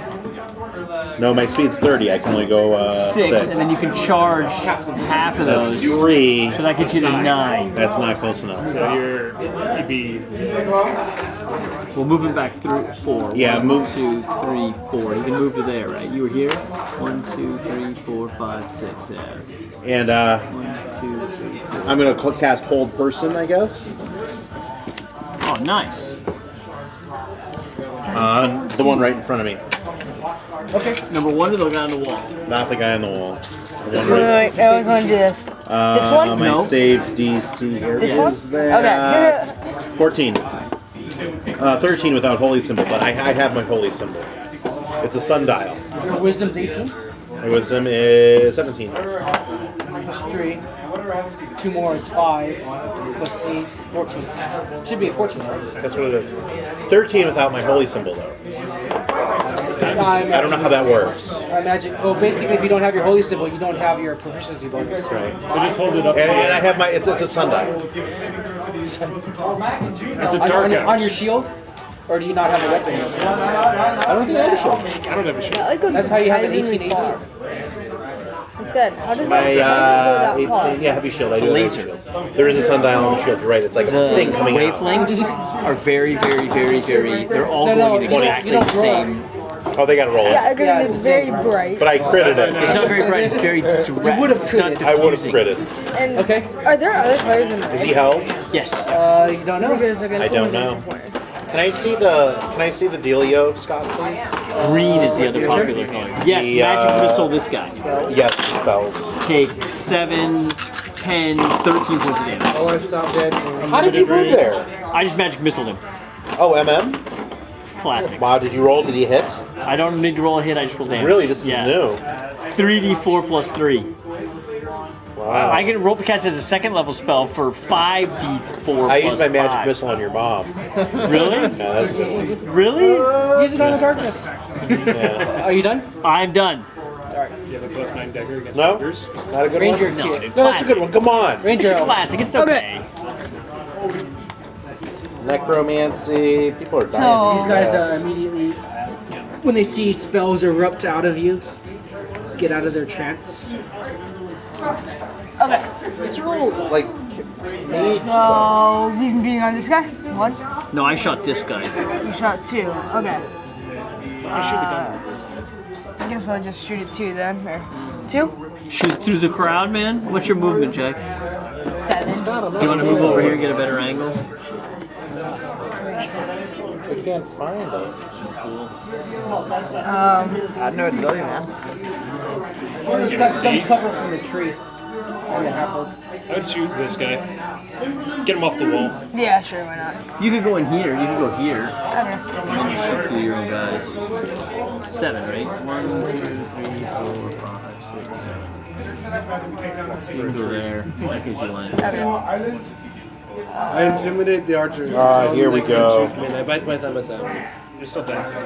[SPEAKER 6] No, my speed's 30. I can only go
[SPEAKER 3] 6, and then you can charge half of
[SPEAKER 6] That's
[SPEAKER 3] those.
[SPEAKER 6] 3.
[SPEAKER 3] So that gets you to 9.
[SPEAKER 6] That's not close enough.
[SPEAKER 5] So you'd be
[SPEAKER 3] We'll move him back through 4.
[SPEAKER 6] Yeah,
[SPEAKER 3] 1,
[SPEAKER 6] move.
[SPEAKER 3] 2, 3, 4. You can move to there, right? You were here. 1, 2, 3, 4, 5, 6. Yeah.
[SPEAKER 6] And
[SPEAKER 3] 1, 2, 3, 4.
[SPEAKER 6] I'm going to cast Hold Person, I guess.
[SPEAKER 3] Oh, nice.
[SPEAKER 6] The one right in front of me.
[SPEAKER 1] Okay.
[SPEAKER 3] Number 1 is the guy on the wall.
[SPEAKER 6] Not the guy on the wall. The one
[SPEAKER 7] Wait, I always want to do this. This one?
[SPEAKER 6] My
[SPEAKER 3] No.
[SPEAKER 6] saved DC here
[SPEAKER 7] This
[SPEAKER 6] is
[SPEAKER 7] one?
[SPEAKER 6] that
[SPEAKER 7] Okay.
[SPEAKER 6] 14. 13 without holy symbol, but I have my holy symbol. It's a sundial.
[SPEAKER 1] Your wisdom's 18.
[SPEAKER 6] My wisdom is 17.
[SPEAKER 1] Plus 3. 2 more is 5. Plus 8, 14. Should be a 14, right?
[SPEAKER 6] That's what it is. 13 without my holy symbol, though. I don't know how that works.
[SPEAKER 1] I imagine. Well, basically, if you don't have your holy symbol, you don't have your proficiency bonus.
[SPEAKER 6] Right.
[SPEAKER 5] so just hold it up.
[SPEAKER 6] And I have my. It's a sundial.
[SPEAKER 5] It's a
[SPEAKER 1] On,
[SPEAKER 5] dark
[SPEAKER 1] on,
[SPEAKER 5] out.
[SPEAKER 1] on your shield, or do you not have a weapon?
[SPEAKER 6] I don't think I have a shield.
[SPEAKER 5] I don't have a shield.
[SPEAKER 7] That goes
[SPEAKER 1] That's how you have an 18
[SPEAKER 7] surprisingly
[SPEAKER 1] AC.
[SPEAKER 7] far. Good. How does
[SPEAKER 6] My
[SPEAKER 7] that go that far?
[SPEAKER 6] 18. Yeah, heavy shield. I do
[SPEAKER 3] laser.
[SPEAKER 6] have a shield. There is a sundial on the shield. You're right. It's like a
[SPEAKER 3] The
[SPEAKER 6] thing coming out.
[SPEAKER 3] wavelengths are very, very, very, very. They're all going in exactly
[SPEAKER 1] you don't
[SPEAKER 3] the
[SPEAKER 1] draw.
[SPEAKER 3] same.
[SPEAKER 6] Oh, they got to roll it.
[SPEAKER 7] Yeah, I think it's very bright.
[SPEAKER 6] But I critted
[SPEAKER 3] It's
[SPEAKER 6] it.
[SPEAKER 3] not very bright. It's very direct.
[SPEAKER 1] would have
[SPEAKER 3] It's not
[SPEAKER 1] critted.
[SPEAKER 6] I would have
[SPEAKER 3] diffusing.
[SPEAKER 6] critted.
[SPEAKER 7] And
[SPEAKER 1] Okay.
[SPEAKER 7] are there other players in
[SPEAKER 6] Is
[SPEAKER 7] there?
[SPEAKER 6] he held?
[SPEAKER 3] Yes.
[SPEAKER 1] You don't know.
[SPEAKER 7] Because they're gonna
[SPEAKER 6] I don't
[SPEAKER 7] only
[SPEAKER 6] know.
[SPEAKER 7] do one.
[SPEAKER 6] Can I see the dealio, Scott, please?
[SPEAKER 3] Green is the other popular color. Yes,
[SPEAKER 6] The,
[SPEAKER 3] magic missile. This guy
[SPEAKER 6] Yes, the spells.
[SPEAKER 3] take 7, 10, 13 points of damage.
[SPEAKER 2] Oh, I stopped dancing.
[SPEAKER 6] How did you move there?
[SPEAKER 3] I just magic missiled him.
[SPEAKER 6] Oh, MM?
[SPEAKER 3] Classic.
[SPEAKER 6] Wow, did you roll? Did he hit?
[SPEAKER 3] I don't need to roll a hit. I just roll damage.
[SPEAKER 6] Really, this is
[SPEAKER 3] Yeah.
[SPEAKER 6] new.
[SPEAKER 3] 3d4 plus 3.
[SPEAKER 6] Wow.
[SPEAKER 3] I can roll cast as a second level spell for 5d4
[SPEAKER 6] I
[SPEAKER 3] plus
[SPEAKER 6] used my magic
[SPEAKER 3] 5.
[SPEAKER 6] missile on your mom.
[SPEAKER 3] Really?
[SPEAKER 6] Yeah, that's a good one.
[SPEAKER 3] Really?
[SPEAKER 1] Use it on the darkness.
[SPEAKER 6] Yeah.
[SPEAKER 1] Are you done?
[SPEAKER 3] I'm done.
[SPEAKER 5] You have a +9 dagger against
[SPEAKER 6] No?
[SPEAKER 5] yours.
[SPEAKER 6] Not a good
[SPEAKER 1] Ranger
[SPEAKER 6] one?
[SPEAKER 3] No,
[SPEAKER 1] kid.
[SPEAKER 3] dude.
[SPEAKER 6] No, that's a good one. Come on.
[SPEAKER 1] Ranger.
[SPEAKER 3] It's a classic. It's okay.
[SPEAKER 6] Necromancy. People are dying.
[SPEAKER 7] So-
[SPEAKER 1] These guys immediately, when they see spells erupt out of you, get out of their trance.
[SPEAKER 7] Okay.
[SPEAKER 6] These are all, like, mage spells.
[SPEAKER 7] So we've been beating on this guy. One.
[SPEAKER 3] No, I shot this guy.
[SPEAKER 7] You shot 2. Okay.
[SPEAKER 5] I should be done.
[SPEAKER 7] I guess I'll just shoot it 2 then. Or 2?
[SPEAKER 3] Shoot through the crowd, man. What's your movement, Jack?
[SPEAKER 7] 7.
[SPEAKER 3] Do you want to move over here and get a better angle?
[SPEAKER 6] I can't find it.
[SPEAKER 2] I don't know what to tell you, man.
[SPEAKER 1] Well, he's got some cover from the tree. On the Half-Orc.
[SPEAKER 5] I would shoot this guy. Get him off the wall.
[SPEAKER 7] Yeah, sure, why not?
[SPEAKER 3] You could go in here. You could go here.
[SPEAKER 7] Okay.
[SPEAKER 3] And then you shoot through your own guys. 7, right? 1, 2, 3, 4, 5, 6, 7. So you can go there. That gives you line.
[SPEAKER 7] Okay.
[SPEAKER 2] I intimidate the archers.
[SPEAKER 6] Here we go.
[SPEAKER 2] I mean, I bite my thumb at them.
[SPEAKER 5] You're still dancing.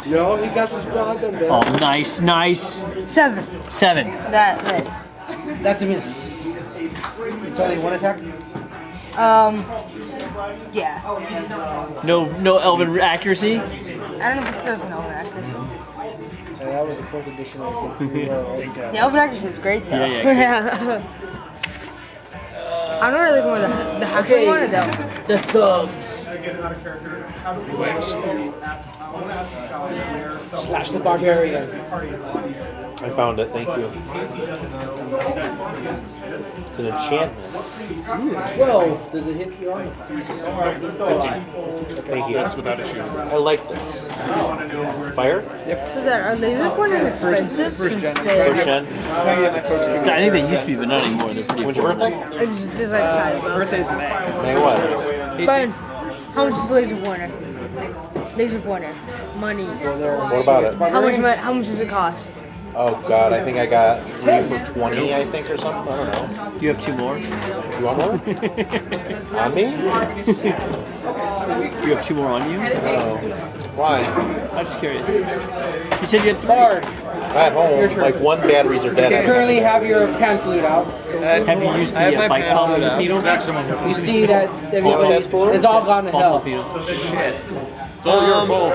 [SPEAKER 2] No, he got the spell. I done
[SPEAKER 3] Oh,
[SPEAKER 2] that.
[SPEAKER 3] nice, nice.
[SPEAKER 7] 7.
[SPEAKER 3] 7.
[SPEAKER 7] That miss.
[SPEAKER 1] That's a miss. It's only one attack?
[SPEAKER 7] Yeah.
[SPEAKER 3] No elven accuracy.
[SPEAKER 7] I don't know if there's no accuracy.
[SPEAKER 1] That was the 4th edition. I think.
[SPEAKER 7] The elven accuracy is great though.
[SPEAKER 3] Yeah,
[SPEAKER 7] I'm not really going with the halfway one though.
[SPEAKER 1] The thugs. Slash the Barbarian.
[SPEAKER 6] I found it. Thank you. It's an enchantment.
[SPEAKER 1] 12. Does it hit your armor?
[SPEAKER 5] 15.
[SPEAKER 6] Thank you.
[SPEAKER 5] That's without a shield.
[SPEAKER 6] I like this. Fire?
[SPEAKER 7] So that are laser pointers expensive since they
[SPEAKER 6] First gen.
[SPEAKER 3] I think they used to be, but not anymore. They're pretty
[SPEAKER 6] When's your birthday?
[SPEAKER 7] it's just like $5.
[SPEAKER 6] May was.
[SPEAKER 7] But how much is the laser pointer? Laser pointer. Money.
[SPEAKER 6] What about it?
[SPEAKER 7] How much does it cost?
[SPEAKER 6] Oh god, I think I got 3 for 20, I think, or something. I don't know.
[SPEAKER 3] You have 2 more?
[SPEAKER 6] You want more? On me?
[SPEAKER 3] You have 2 more on you?
[SPEAKER 6] Why?
[SPEAKER 3] I'm just curious. You said you had 3.
[SPEAKER 1] Bard.
[SPEAKER 6] At home, like one batteries are
[SPEAKER 1] You
[SPEAKER 6] dead.
[SPEAKER 1] currently have your pan flute out.
[SPEAKER 3] Have you used
[SPEAKER 2] I have
[SPEAKER 3] the
[SPEAKER 2] my
[SPEAKER 3] bike
[SPEAKER 2] pan
[SPEAKER 3] pump
[SPEAKER 2] flute out.
[SPEAKER 3] needle?
[SPEAKER 1] You see that everybody
[SPEAKER 6] that's for?
[SPEAKER 1] it's all gone to
[SPEAKER 3] Ball
[SPEAKER 1] hell.
[SPEAKER 3] pump needle.
[SPEAKER 5] It's all your fault.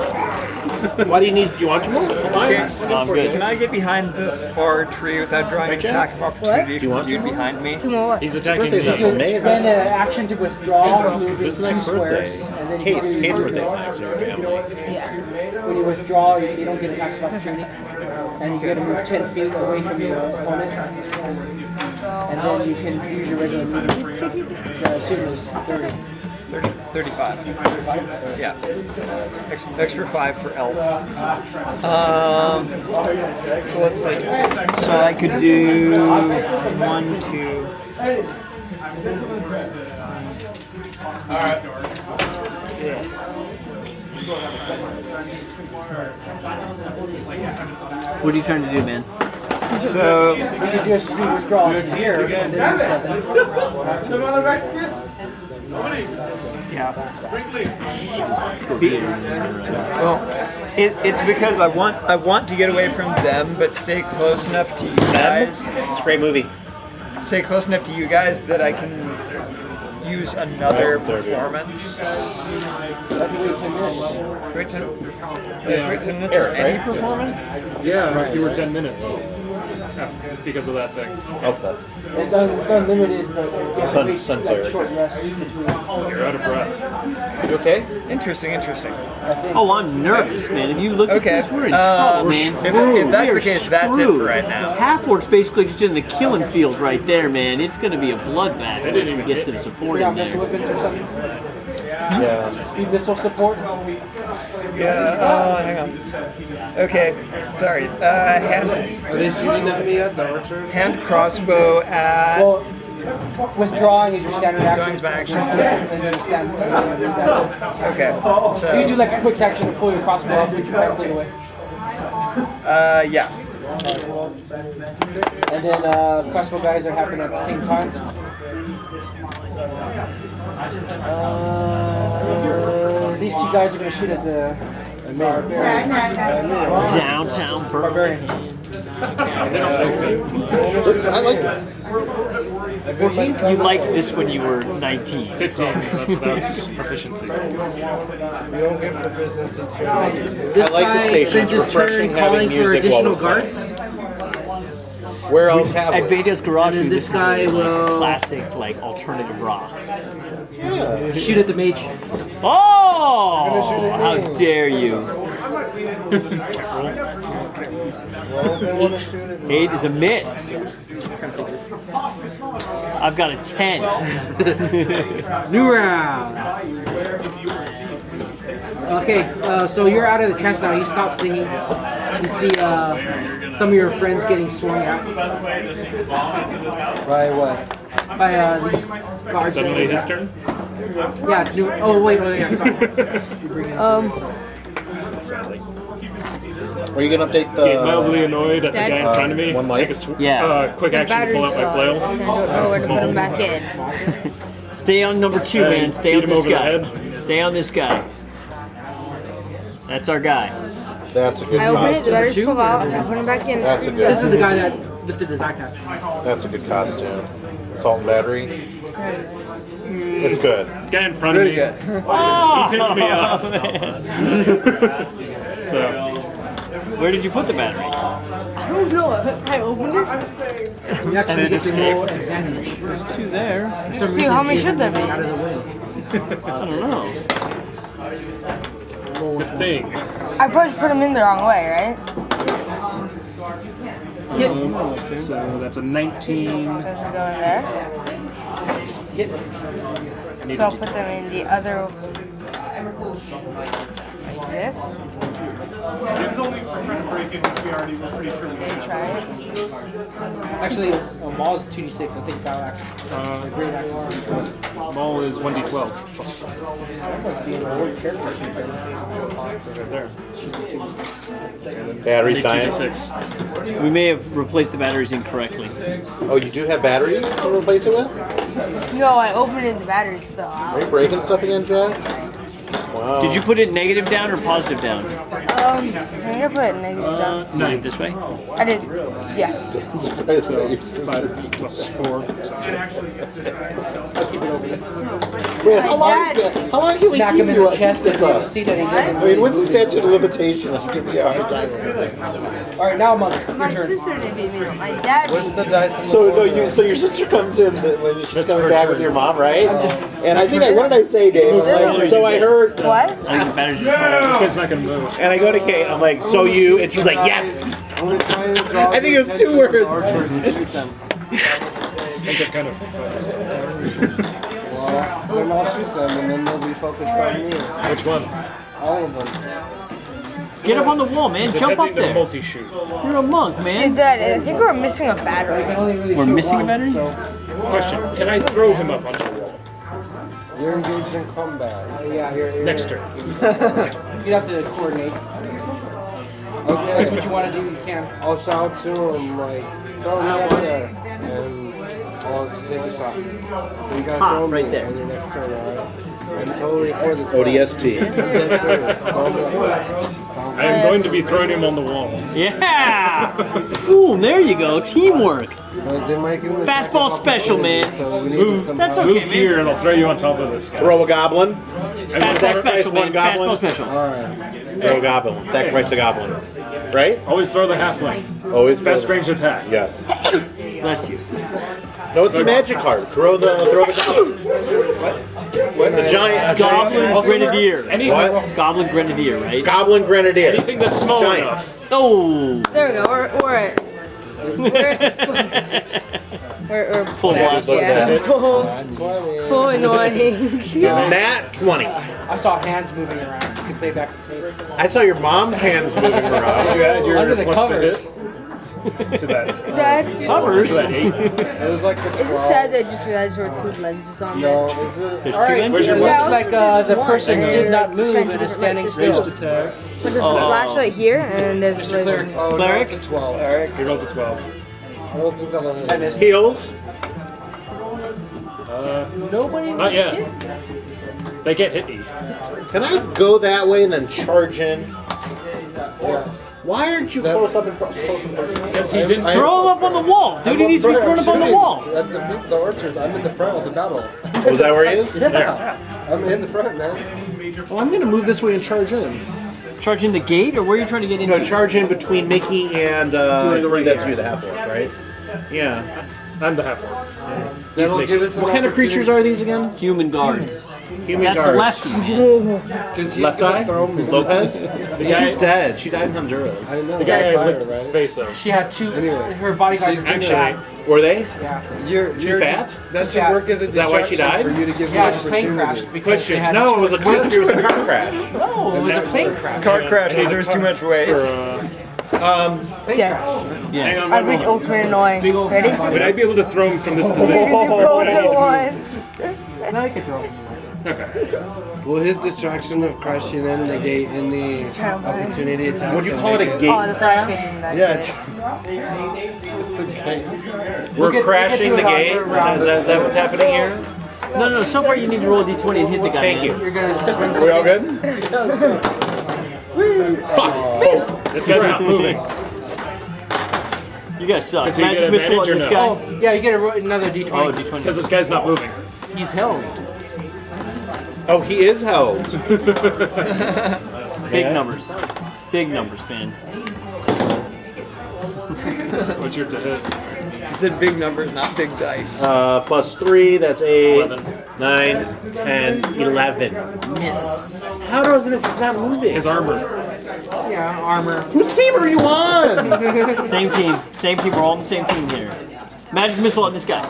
[SPEAKER 6] Why do you need? You want some more? Fine.
[SPEAKER 3] I'm good.
[SPEAKER 4] Can I get behind the far tree without drawing an
[SPEAKER 6] Right, Jack?
[SPEAKER 4] attack of opportunity
[SPEAKER 6] Do you
[SPEAKER 4] from
[SPEAKER 6] want
[SPEAKER 4] the dude
[SPEAKER 6] some more?
[SPEAKER 4] behind me?
[SPEAKER 7] 2 more what?
[SPEAKER 5] He's attacking
[SPEAKER 6] Birthday's
[SPEAKER 5] me.
[SPEAKER 6] not till
[SPEAKER 1] You
[SPEAKER 6] May.
[SPEAKER 1] spend an action to withdraw, move
[SPEAKER 6] Who's
[SPEAKER 1] into
[SPEAKER 6] the
[SPEAKER 1] 2
[SPEAKER 6] next
[SPEAKER 1] squares,
[SPEAKER 6] birthday?
[SPEAKER 1] and then you
[SPEAKER 6] Kate's.
[SPEAKER 1] do
[SPEAKER 6] Kate's
[SPEAKER 1] your
[SPEAKER 6] birthday's next in your family.
[SPEAKER 7] Yeah.
[SPEAKER 1] When you withdraw, you don't get attacks of opportunity, and you get to move 10 feet away from your opponent, and then you can use your regular movement. The suit is 30.
[SPEAKER 4] 35. Yeah. Extra 5 for elf. So let's see. So I could do 1, 2.
[SPEAKER 3] What are you trying to do, man?
[SPEAKER 4] So
[SPEAKER 1] You can just do withdraw from here, and then do something.
[SPEAKER 4] yeah. Well, it's because I want to get away from them, but stay close enough to you guys.
[SPEAKER 6] It's a great movie.
[SPEAKER 4] Stay close enough to you guys that I can use another performance. Wait 10 minutes for any performance?
[SPEAKER 5] Yeah, you were 10 minutes. Because of that thing.
[SPEAKER 6] Elspeth.
[SPEAKER 1] It's unlimited, but it's
[SPEAKER 6] Sun-
[SPEAKER 1] a big,
[SPEAKER 6] Sun
[SPEAKER 1] like,
[SPEAKER 6] Cleric.
[SPEAKER 1] short rest between.
[SPEAKER 5] You're out of breath.
[SPEAKER 6] You okay?
[SPEAKER 4] Interesting.
[SPEAKER 3] Oh, I'm nervous, man. If you look
[SPEAKER 4] Okay,
[SPEAKER 3] at this, we're in trouble, man.
[SPEAKER 4] If that's
[SPEAKER 3] We are
[SPEAKER 4] the case, that's it
[SPEAKER 3] screwed.
[SPEAKER 4] for right now.
[SPEAKER 3] Half-Orc's basically just in the killing field right there, man. It's going to be a bloodbath
[SPEAKER 5] didn't
[SPEAKER 3] once we
[SPEAKER 5] even
[SPEAKER 3] get
[SPEAKER 5] hit
[SPEAKER 3] some
[SPEAKER 5] me.
[SPEAKER 3] support
[SPEAKER 1] Yeah,
[SPEAKER 3] in
[SPEAKER 1] missile
[SPEAKER 3] there.
[SPEAKER 1] weapons or something.
[SPEAKER 6] Yeah.
[SPEAKER 1] Need missile support.
[SPEAKER 4] Yeah, hang on. Okay, sorry. Hand
[SPEAKER 2] Are they shooting at me at the archers?
[SPEAKER 4] crossbow at.
[SPEAKER 1] Well, withdrawing is your standard action.
[SPEAKER 4] Withdrawing's my action.
[SPEAKER 1] And then stand.
[SPEAKER 4] Okay,
[SPEAKER 1] You can do like a quick action to pull your crossbow up and directly away.
[SPEAKER 4] yeah.
[SPEAKER 1] And then crossbow guys are happening at the same time. These 2 guys are going to shoot at the Barbarian.
[SPEAKER 3] Downtown
[SPEAKER 1] Barbarian.
[SPEAKER 6] Listen, I like this.
[SPEAKER 1] 14?
[SPEAKER 3] You liked this when you were 19.
[SPEAKER 5] 15, that's without proficiency.
[SPEAKER 2] You don't get proficiency to
[SPEAKER 6] I like the station. It's refreshing having music while we're playing. Where else have
[SPEAKER 3] At
[SPEAKER 6] we?
[SPEAKER 3] Veda's Garage,
[SPEAKER 1] And
[SPEAKER 3] we
[SPEAKER 1] this
[SPEAKER 3] listened to,
[SPEAKER 1] guy
[SPEAKER 3] like,
[SPEAKER 1] will-
[SPEAKER 3] classic, like, alternative rock.
[SPEAKER 6] Yeah.
[SPEAKER 1] Shoot at the mage.
[SPEAKER 3] Oh! How dare you. 8 is a miss. I've got a 10.
[SPEAKER 1] New round. Okay, so you're out of the trance now. You stop singing. You see some of your friends getting swung at
[SPEAKER 2] By what?
[SPEAKER 1] by these guards.
[SPEAKER 5] Suddenly his turn?
[SPEAKER 1] Yeah, it's new. Oh wait, yeah, sorry.
[SPEAKER 6] Are you gonna update
[SPEAKER 5] Get mildly
[SPEAKER 6] the?
[SPEAKER 5] annoyed at the guy in front of me.
[SPEAKER 6] one life?
[SPEAKER 5] Take a
[SPEAKER 3] Yeah.
[SPEAKER 5] quick action to pull out my flail.
[SPEAKER 7] I don't know where to put them back in.
[SPEAKER 3] Stay on number 2, man. Stay
[SPEAKER 5] Beat
[SPEAKER 3] on
[SPEAKER 5] him
[SPEAKER 3] this
[SPEAKER 5] over the
[SPEAKER 3] guy.
[SPEAKER 5] head.
[SPEAKER 3] Stay on this guy. That's our guy.
[SPEAKER 6] That's a good
[SPEAKER 7] I open it, the
[SPEAKER 6] costume.
[SPEAKER 7] batteries fall out, and I put them back in.
[SPEAKER 6] That's a
[SPEAKER 1] This
[SPEAKER 6] good.
[SPEAKER 1] is the guy that lifted the Zac hatch.
[SPEAKER 6] That's a good costume. Assault and battery. It's good.
[SPEAKER 5] Guy in front of me. He pissed me off. So,
[SPEAKER 3] Where did you put the battery?
[SPEAKER 7] I don't know. I opened it.
[SPEAKER 1] You actually
[SPEAKER 3] And it
[SPEAKER 1] get to roll
[SPEAKER 3] escaped.
[SPEAKER 1] advantage.
[SPEAKER 3] There's 2 there.
[SPEAKER 1] For some
[SPEAKER 7] See,
[SPEAKER 1] reason,
[SPEAKER 7] how many
[SPEAKER 1] he
[SPEAKER 7] should there
[SPEAKER 1] isn't
[SPEAKER 7] be?
[SPEAKER 1] out of the way.
[SPEAKER 3] I don't know.
[SPEAKER 5] thing.
[SPEAKER 7] I probably put them in the wrong way, right?
[SPEAKER 5] So that's a 19.
[SPEAKER 7] Those are going there. So I'll put them in the other. Like this. Okay, try it.
[SPEAKER 1] Actually, Maul is 2d6. I think Battle Axe. Great Axe.
[SPEAKER 5] Maul is 1d12. Plus
[SPEAKER 1] That must be an old character.
[SPEAKER 5] right there.
[SPEAKER 6] Batteries dying.
[SPEAKER 5] 2d6.
[SPEAKER 3] We may have replaced the batteries incorrectly.
[SPEAKER 6] Oh, you do have batteries to replace it with?
[SPEAKER 7] No, I opened it, the batteries fell out.
[SPEAKER 6] Are you breaking stuff again, Jack? Wow.
[SPEAKER 3] Did you put it negative down or positive down?
[SPEAKER 7] I think I put it negative down.
[SPEAKER 3] No, this way.
[SPEAKER 7] I did. Yeah.
[SPEAKER 6] Doesn't surprise me that your sister.
[SPEAKER 5] 5 plus 4.
[SPEAKER 6] Man, how long can we
[SPEAKER 1] Smack
[SPEAKER 6] keep
[SPEAKER 1] him in
[SPEAKER 6] you
[SPEAKER 1] the
[SPEAKER 6] up?
[SPEAKER 1] chest
[SPEAKER 6] This
[SPEAKER 1] and
[SPEAKER 6] up?
[SPEAKER 1] you'll see that he doesn't.
[SPEAKER 6] I mean, what's the statute of limitation? I'll give you a hard time.
[SPEAKER 1] Alright, now Monk.
[SPEAKER 7] My
[SPEAKER 1] Your turn.
[SPEAKER 7] sister didn't beat me. My dad
[SPEAKER 2] What's
[SPEAKER 7] beat
[SPEAKER 2] the
[SPEAKER 7] me.
[SPEAKER 2] dice? on
[SPEAKER 6] So
[SPEAKER 2] the
[SPEAKER 6] no,
[SPEAKER 2] board
[SPEAKER 6] you
[SPEAKER 2] now?
[SPEAKER 6] so your sister comes in when she's
[SPEAKER 5] That's
[SPEAKER 6] coming
[SPEAKER 5] her
[SPEAKER 6] back
[SPEAKER 5] turn.
[SPEAKER 6] with your mom, right? And I think what did I say, Dave? Like, so I heard,
[SPEAKER 7] What?
[SPEAKER 3] I think the batteries are
[SPEAKER 5] This guy's not gonna move.
[SPEAKER 6] and I go to Kate. I'm like, so you, and she's like, yes.
[SPEAKER 2] I'm gonna try and draw
[SPEAKER 6] I think
[SPEAKER 2] the
[SPEAKER 6] it was 2
[SPEAKER 2] attention of the
[SPEAKER 6] words.
[SPEAKER 2] archers and shoot them.
[SPEAKER 5] I think they're kind of.
[SPEAKER 2] Well, then I'll shoot them, and then they'll be focused on me.
[SPEAKER 5] Which one?
[SPEAKER 2] All of them.
[SPEAKER 3] Get up on the wall, man.
[SPEAKER 5] He's
[SPEAKER 3] Jump up
[SPEAKER 5] attempting to
[SPEAKER 3] there.
[SPEAKER 5] multi-shoot.
[SPEAKER 3] You're a monk,
[SPEAKER 7] Dude,
[SPEAKER 3] man.
[SPEAKER 7] Dad, I think we're missing a battery.
[SPEAKER 3] We're missing a battery?
[SPEAKER 5] Question: can I throw him up onto the wall?
[SPEAKER 2] You're engaged in combat.
[SPEAKER 1] Yeah, here.
[SPEAKER 5] Next turn.
[SPEAKER 1] You'd have to coordinate. That's
[SPEAKER 2] Okay.
[SPEAKER 1] what you want to do, you can.
[SPEAKER 2] I'll shout to him like, throw me up there, and I'll just take a shot. So you gotta
[SPEAKER 3] Ha,
[SPEAKER 2] throw me
[SPEAKER 3] right there.
[SPEAKER 2] on your next turn, alright? I'm totally for this.
[SPEAKER 6] ODST.
[SPEAKER 2] I'm dead serious. Throw me up.
[SPEAKER 5] I am going to be throwing him on the wall.
[SPEAKER 3] Yeah! Ooh, there you go. Teamwork.
[SPEAKER 2] Like, they might give me
[SPEAKER 3] Fastball
[SPEAKER 2] attack
[SPEAKER 3] special,
[SPEAKER 2] opportunity,
[SPEAKER 3] man.
[SPEAKER 2] So we need
[SPEAKER 5] Move.
[SPEAKER 2] to somehow-
[SPEAKER 3] That's okay,
[SPEAKER 5] Move
[SPEAKER 3] man.
[SPEAKER 5] here, and I'll throw you on top of this guy.
[SPEAKER 6] Throw a goblin.
[SPEAKER 3] Fastball
[SPEAKER 6] Sacrifice
[SPEAKER 3] special,
[SPEAKER 6] one
[SPEAKER 3] man.
[SPEAKER 6] goblin.
[SPEAKER 3] Fastball special.
[SPEAKER 2] Alright.
[SPEAKER 6] Throw a goblin. Sacrifice a goblin. Right?
[SPEAKER 5] Always throw the halfling.
[SPEAKER 6] Always
[SPEAKER 5] Best
[SPEAKER 6] throw-
[SPEAKER 5] range attack.
[SPEAKER 6] Yes.
[SPEAKER 3] Bless you.
[SPEAKER 6] No, it's a magic card. Throw the goblin. What? The giant.
[SPEAKER 3] Goblin
[SPEAKER 5] Also,
[SPEAKER 3] Grenadier.
[SPEAKER 5] Anything,
[SPEAKER 6] What?
[SPEAKER 3] Goblin Grenadier, right?
[SPEAKER 6] Goblin grenadier.
[SPEAKER 5] anything that's small
[SPEAKER 6] Giant.
[SPEAKER 5] enough.
[SPEAKER 3] Oh!
[SPEAKER 7] There we go. We're at. We're
[SPEAKER 3] Full blast.
[SPEAKER 7] yeah. Full,
[SPEAKER 2] That's why we
[SPEAKER 7] full annoying.
[SPEAKER 6] Nat 20.
[SPEAKER 1] I saw hands moving around. You can play back the tape.
[SPEAKER 6] I saw your mom's hands moving around.
[SPEAKER 5] You add your
[SPEAKER 1] Under the
[SPEAKER 5] plus
[SPEAKER 1] covers.
[SPEAKER 5] to hit to that.
[SPEAKER 7] Dad,
[SPEAKER 3] Covers.
[SPEAKER 5] To that 8.
[SPEAKER 2] It was like a
[SPEAKER 7] is it
[SPEAKER 2] 12.
[SPEAKER 7] sad that you just realized there were 2 lenses on
[SPEAKER 2] No,
[SPEAKER 7] there?
[SPEAKER 2] is it?
[SPEAKER 3] There's
[SPEAKER 1] Alright,
[SPEAKER 3] two
[SPEAKER 1] it
[SPEAKER 3] lenses.
[SPEAKER 5] your
[SPEAKER 1] looks
[SPEAKER 7] one?
[SPEAKER 1] like the person
[SPEAKER 7] And
[SPEAKER 1] did not
[SPEAKER 7] they're
[SPEAKER 1] move
[SPEAKER 7] trying to
[SPEAKER 1] and is
[SPEAKER 7] do
[SPEAKER 1] standing
[SPEAKER 7] like
[SPEAKER 1] still.
[SPEAKER 5] Attack.
[SPEAKER 7] But there's a flashlight here, and there's like.
[SPEAKER 1] Cleric.
[SPEAKER 2] Oh, no,
[SPEAKER 3] Cleric?
[SPEAKER 2] it's a 12.
[SPEAKER 5] You rolled a 12.
[SPEAKER 2] I don't think that'll hit.
[SPEAKER 6] Heels.
[SPEAKER 1] Nobody
[SPEAKER 5] Not yet. They get hit me.
[SPEAKER 6] Can I go that way and then charge in?
[SPEAKER 2] Yes.
[SPEAKER 6] Why aren't you close up and close in person?
[SPEAKER 5] Because he didn't.
[SPEAKER 3] Throw him up on the wall. Dude, he needs to be thrown up on the wall.
[SPEAKER 2] At the archers, I'm in the front of the battle.
[SPEAKER 6] Was that where he is?
[SPEAKER 2] Yeah. I'm in the front, man.
[SPEAKER 6] Well, I'm going to move this way and charge in.
[SPEAKER 3] Charge in the gate, or where are you trying to get into?
[SPEAKER 6] No, charge in between Mickey and that's you, the Half-Orc, right? Yeah.
[SPEAKER 5] I'm the half-orc.
[SPEAKER 2] That'll give us an
[SPEAKER 6] What kind of creatures are these again?
[SPEAKER 3] Human guards.
[SPEAKER 6] Human
[SPEAKER 3] That's
[SPEAKER 6] guards.
[SPEAKER 3] lefty, man.
[SPEAKER 2] Because he's
[SPEAKER 6] Left
[SPEAKER 2] gonna
[SPEAKER 6] eye?
[SPEAKER 2] throw me.
[SPEAKER 6] Lopez?
[SPEAKER 5] guy-
[SPEAKER 6] She's dead. She died in Honduras.
[SPEAKER 2] I know.
[SPEAKER 5] The guy
[SPEAKER 2] fire,
[SPEAKER 5] with
[SPEAKER 2] right?
[SPEAKER 5] face though.
[SPEAKER 1] She had 2.
[SPEAKER 2] Anyways.
[SPEAKER 1] Her bodyguards
[SPEAKER 2] She's
[SPEAKER 1] were too
[SPEAKER 5] actually-
[SPEAKER 1] fat.
[SPEAKER 6] Were they?
[SPEAKER 1] Yeah.
[SPEAKER 2] You're
[SPEAKER 6] fat?
[SPEAKER 2] That should
[SPEAKER 1] Yeah.
[SPEAKER 2] work as a
[SPEAKER 6] Is that why she
[SPEAKER 2] distraction
[SPEAKER 6] died?
[SPEAKER 2] for you to give me
[SPEAKER 1] Yeah,
[SPEAKER 2] an
[SPEAKER 1] she plane crashed
[SPEAKER 2] opportunity.
[SPEAKER 1] because they had
[SPEAKER 6] No, it
[SPEAKER 1] too
[SPEAKER 6] was a
[SPEAKER 1] much
[SPEAKER 6] car,
[SPEAKER 1] weight.
[SPEAKER 6] it was a car crash.
[SPEAKER 1] No, it was a plane crash.
[SPEAKER 4] Car crash because there was too much weight.
[SPEAKER 5] For,
[SPEAKER 1] Plane
[SPEAKER 7] Yeah.
[SPEAKER 1] crash.
[SPEAKER 3] Yes.
[SPEAKER 5] hang on,
[SPEAKER 7] I've reached ultimate annoying.
[SPEAKER 1] Big old
[SPEAKER 7] Ready?
[SPEAKER 1] fat body.
[SPEAKER 5] would I be able to throw him from this
[SPEAKER 7] You
[SPEAKER 5] position?
[SPEAKER 7] can do both at once.
[SPEAKER 1] Now you can throw.
[SPEAKER 2] Will his distraction of crashing in the gate in the opportunity attack?
[SPEAKER 6] Would you call it a gate?
[SPEAKER 7] Oh, the flashlight.
[SPEAKER 2] Yeah. It's
[SPEAKER 6] We're
[SPEAKER 1] We'll
[SPEAKER 6] crashing
[SPEAKER 1] get
[SPEAKER 6] the
[SPEAKER 1] to it
[SPEAKER 6] gate?
[SPEAKER 1] after round.
[SPEAKER 6] Is that what's happening here?
[SPEAKER 3] No, so far you need to roll a d20 and hit the guy.
[SPEAKER 6] Thank
[SPEAKER 3] man.
[SPEAKER 6] you.
[SPEAKER 1] You're gonna swing
[SPEAKER 6] Are we all good?
[SPEAKER 5] This guy's not moving.
[SPEAKER 3] You guys suck.
[SPEAKER 5] Does he get
[SPEAKER 3] Magic missile on
[SPEAKER 5] advantage or
[SPEAKER 3] this
[SPEAKER 5] no?
[SPEAKER 3] guy.
[SPEAKER 1] Oh, yeah, you get another d20.
[SPEAKER 3] Oh, d20.
[SPEAKER 5] Because this guy's not moving.
[SPEAKER 1] He's held.
[SPEAKER 6] Oh, he is held.
[SPEAKER 3] Big numbers. Big numbers, man.
[SPEAKER 5] What's your to hit?
[SPEAKER 4] He said big numbers, not big dice.
[SPEAKER 6] Plus 3, that's 8,
[SPEAKER 5] 11.
[SPEAKER 6] 9, 10, 11.
[SPEAKER 1] Miss.
[SPEAKER 6] How does it miss? It's not moving.
[SPEAKER 5] His armor.
[SPEAKER 1] Yeah, armor.
[SPEAKER 6] Whose team are you on?
[SPEAKER 3] Same team. Same team. We're all on the same team here. Magic missile on this guy.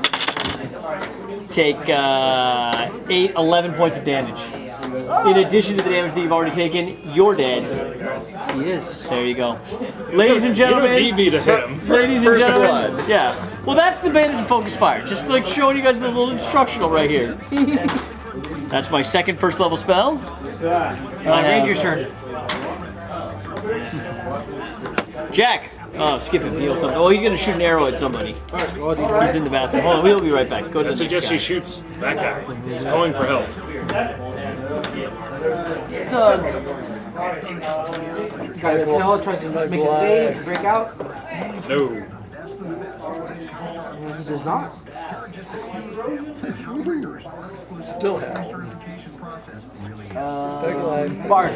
[SPEAKER 3] Take 11 points of damage. In addition to the damage that you've already taken, you're dead.
[SPEAKER 1] He is.
[SPEAKER 3] There you go. Ladies and
[SPEAKER 5] You don't
[SPEAKER 3] gentlemen.
[SPEAKER 5] need me to hit him.
[SPEAKER 3] Ladies and
[SPEAKER 4] First
[SPEAKER 3] gentlemen.
[SPEAKER 4] blood.
[SPEAKER 3] Yeah. Well, that's the advantage of focus fire. Just like showing you guys a little instructional right here. That's my second first level spell.
[SPEAKER 1] Ranger's turn.
[SPEAKER 3] Jack. Oh, skip him. He'll come. Oh, he's going to shoot an arrow at somebody. He's in the bathroom. Hold on, we'll be right back. Go to
[SPEAKER 5] I
[SPEAKER 3] the next
[SPEAKER 5] suggest
[SPEAKER 3] guy.
[SPEAKER 5] he shoots that guy. He's going for help.
[SPEAKER 7] Doug.
[SPEAKER 1] Got the tail, tries to make a save, break out.
[SPEAKER 5] No.
[SPEAKER 1] He does not.
[SPEAKER 4] Still have. Big life.
[SPEAKER 1] Bard.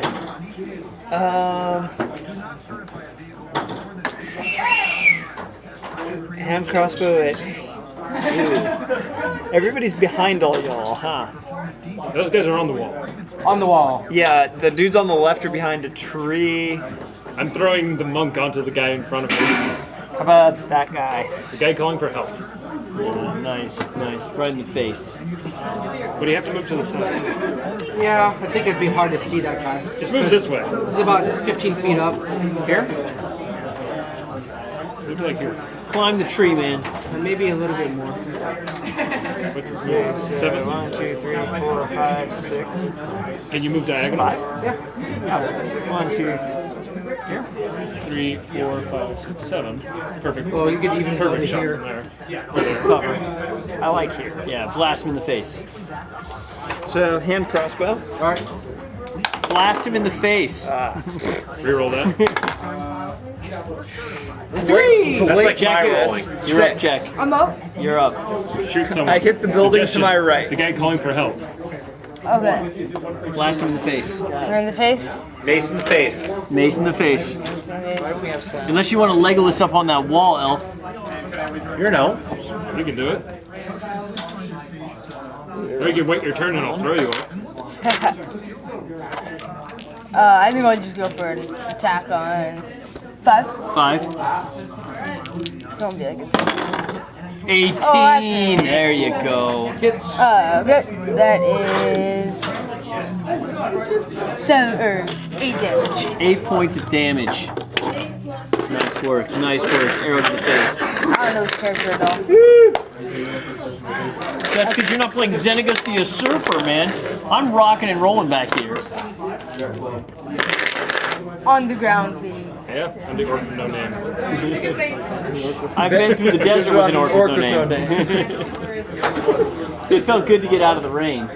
[SPEAKER 4] Hand crossbow at. Everybody's behind all y'all, huh?
[SPEAKER 5] Those guys are on the wall.
[SPEAKER 1] On the wall.
[SPEAKER 4] Yeah, the dudes on the left are behind a tree.
[SPEAKER 5] I'm throwing the monk onto the guy in front of me.
[SPEAKER 4] How about that guy?
[SPEAKER 5] The guy calling for help.
[SPEAKER 3] Yeah, nice. Right in the face.
[SPEAKER 5] But you have to move to the side.
[SPEAKER 1] Yeah, I think it'd be hard to see that guy.
[SPEAKER 5] Just move this way.
[SPEAKER 1] It's about 15 feet up. Here?
[SPEAKER 5] Move to like here.
[SPEAKER 3] Climb the tree, man.
[SPEAKER 1] And maybe a little bit more.
[SPEAKER 5] What's it say? 7?
[SPEAKER 4] 1, 2, 3, 4, 5, 6.
[SPEAKER 5] Can you move diagonal?
[SPEAKER 1] Yeah.
[SPEAKER 4] 1, 2.
[SPEAKER 5] 3, 4, 5, 6, 7. Perfect.
[SPEAKER 1] Well, you could even go to
[SPEAKER 5] Perfect shot
[SPEAKER 1] here.
[SPEAKER 5] from there.
[SPEAKER 3] Cover.
[SPEAKER 4] I like here.
[SPEAKER 3] Yeah, blast him in the face.
[SPEAKER 4] So, hand crossbow.
[SPEAKER 1] Alright.
[SPEAKER 3] Blast him in the face.
[SPEAKER 5] Reroll that.
[SPEAKER 1] 3!
[SPEAKER 6] That's like
[SPEAKER 3] Jack
[SPEAKER 6] my
[SPEAKER 3] is.
[SPEAKER 6] rolling.
[SPEAKER 3] You're up, Jack.
[SPEAKER 7] I'm up.
[SPEAKER 3] You're up.
[SPEAKER 5] Shoot someone.
[SPEAKER 4] I hit the building to
[SPEAKER 5] Suggestion.
[SPEAKER 4] my right.
[SPEAKER 5] The guy calling for help.
[SPEAKER 7] Okay.
[SPEAKER 3] Blast him in the face.
[SPEAKER 7] You're in the face.
[SPEAKER 6] Mace in the face.
[SPEAKER 3] Mace in the face. Unless you want to Legolas up on that wall, Elf.
[SPEAKER 6] You're an elf.
[SPEAKER 5] You can do it. Or you can wait your turn and I'll throw you up.
[SPEAKER 7] I think I'll just go for an attack on 5.
[SPEAKER 3] 5.
[SPEAKER 7] Don't be like it's
[SPEAKER 3] 18.
[SPEAKER 7] that's it.
[SPEAKER 3] There you go.
[SPEAKER 1] Hits.
[SPEAKER 7] okay. That is 7 or 8 damage.
[SPEAKER 3] 8 points of damage. Nice work. Nice work. Arrow to the face.
[SPEAKER 7] I don't know this character at all.
[SPEAKER 3] That's because you're not playing Xenagos the Usurper, man. I'm rocking and rolling back here.
[SPEAKER 7] On the ground thing.
[SPEAKER 5] Yeah, I'm the orc with no name.
[SPEAKER 3] I've been through the desert with an orc with no name. It felt good to get out of the rain.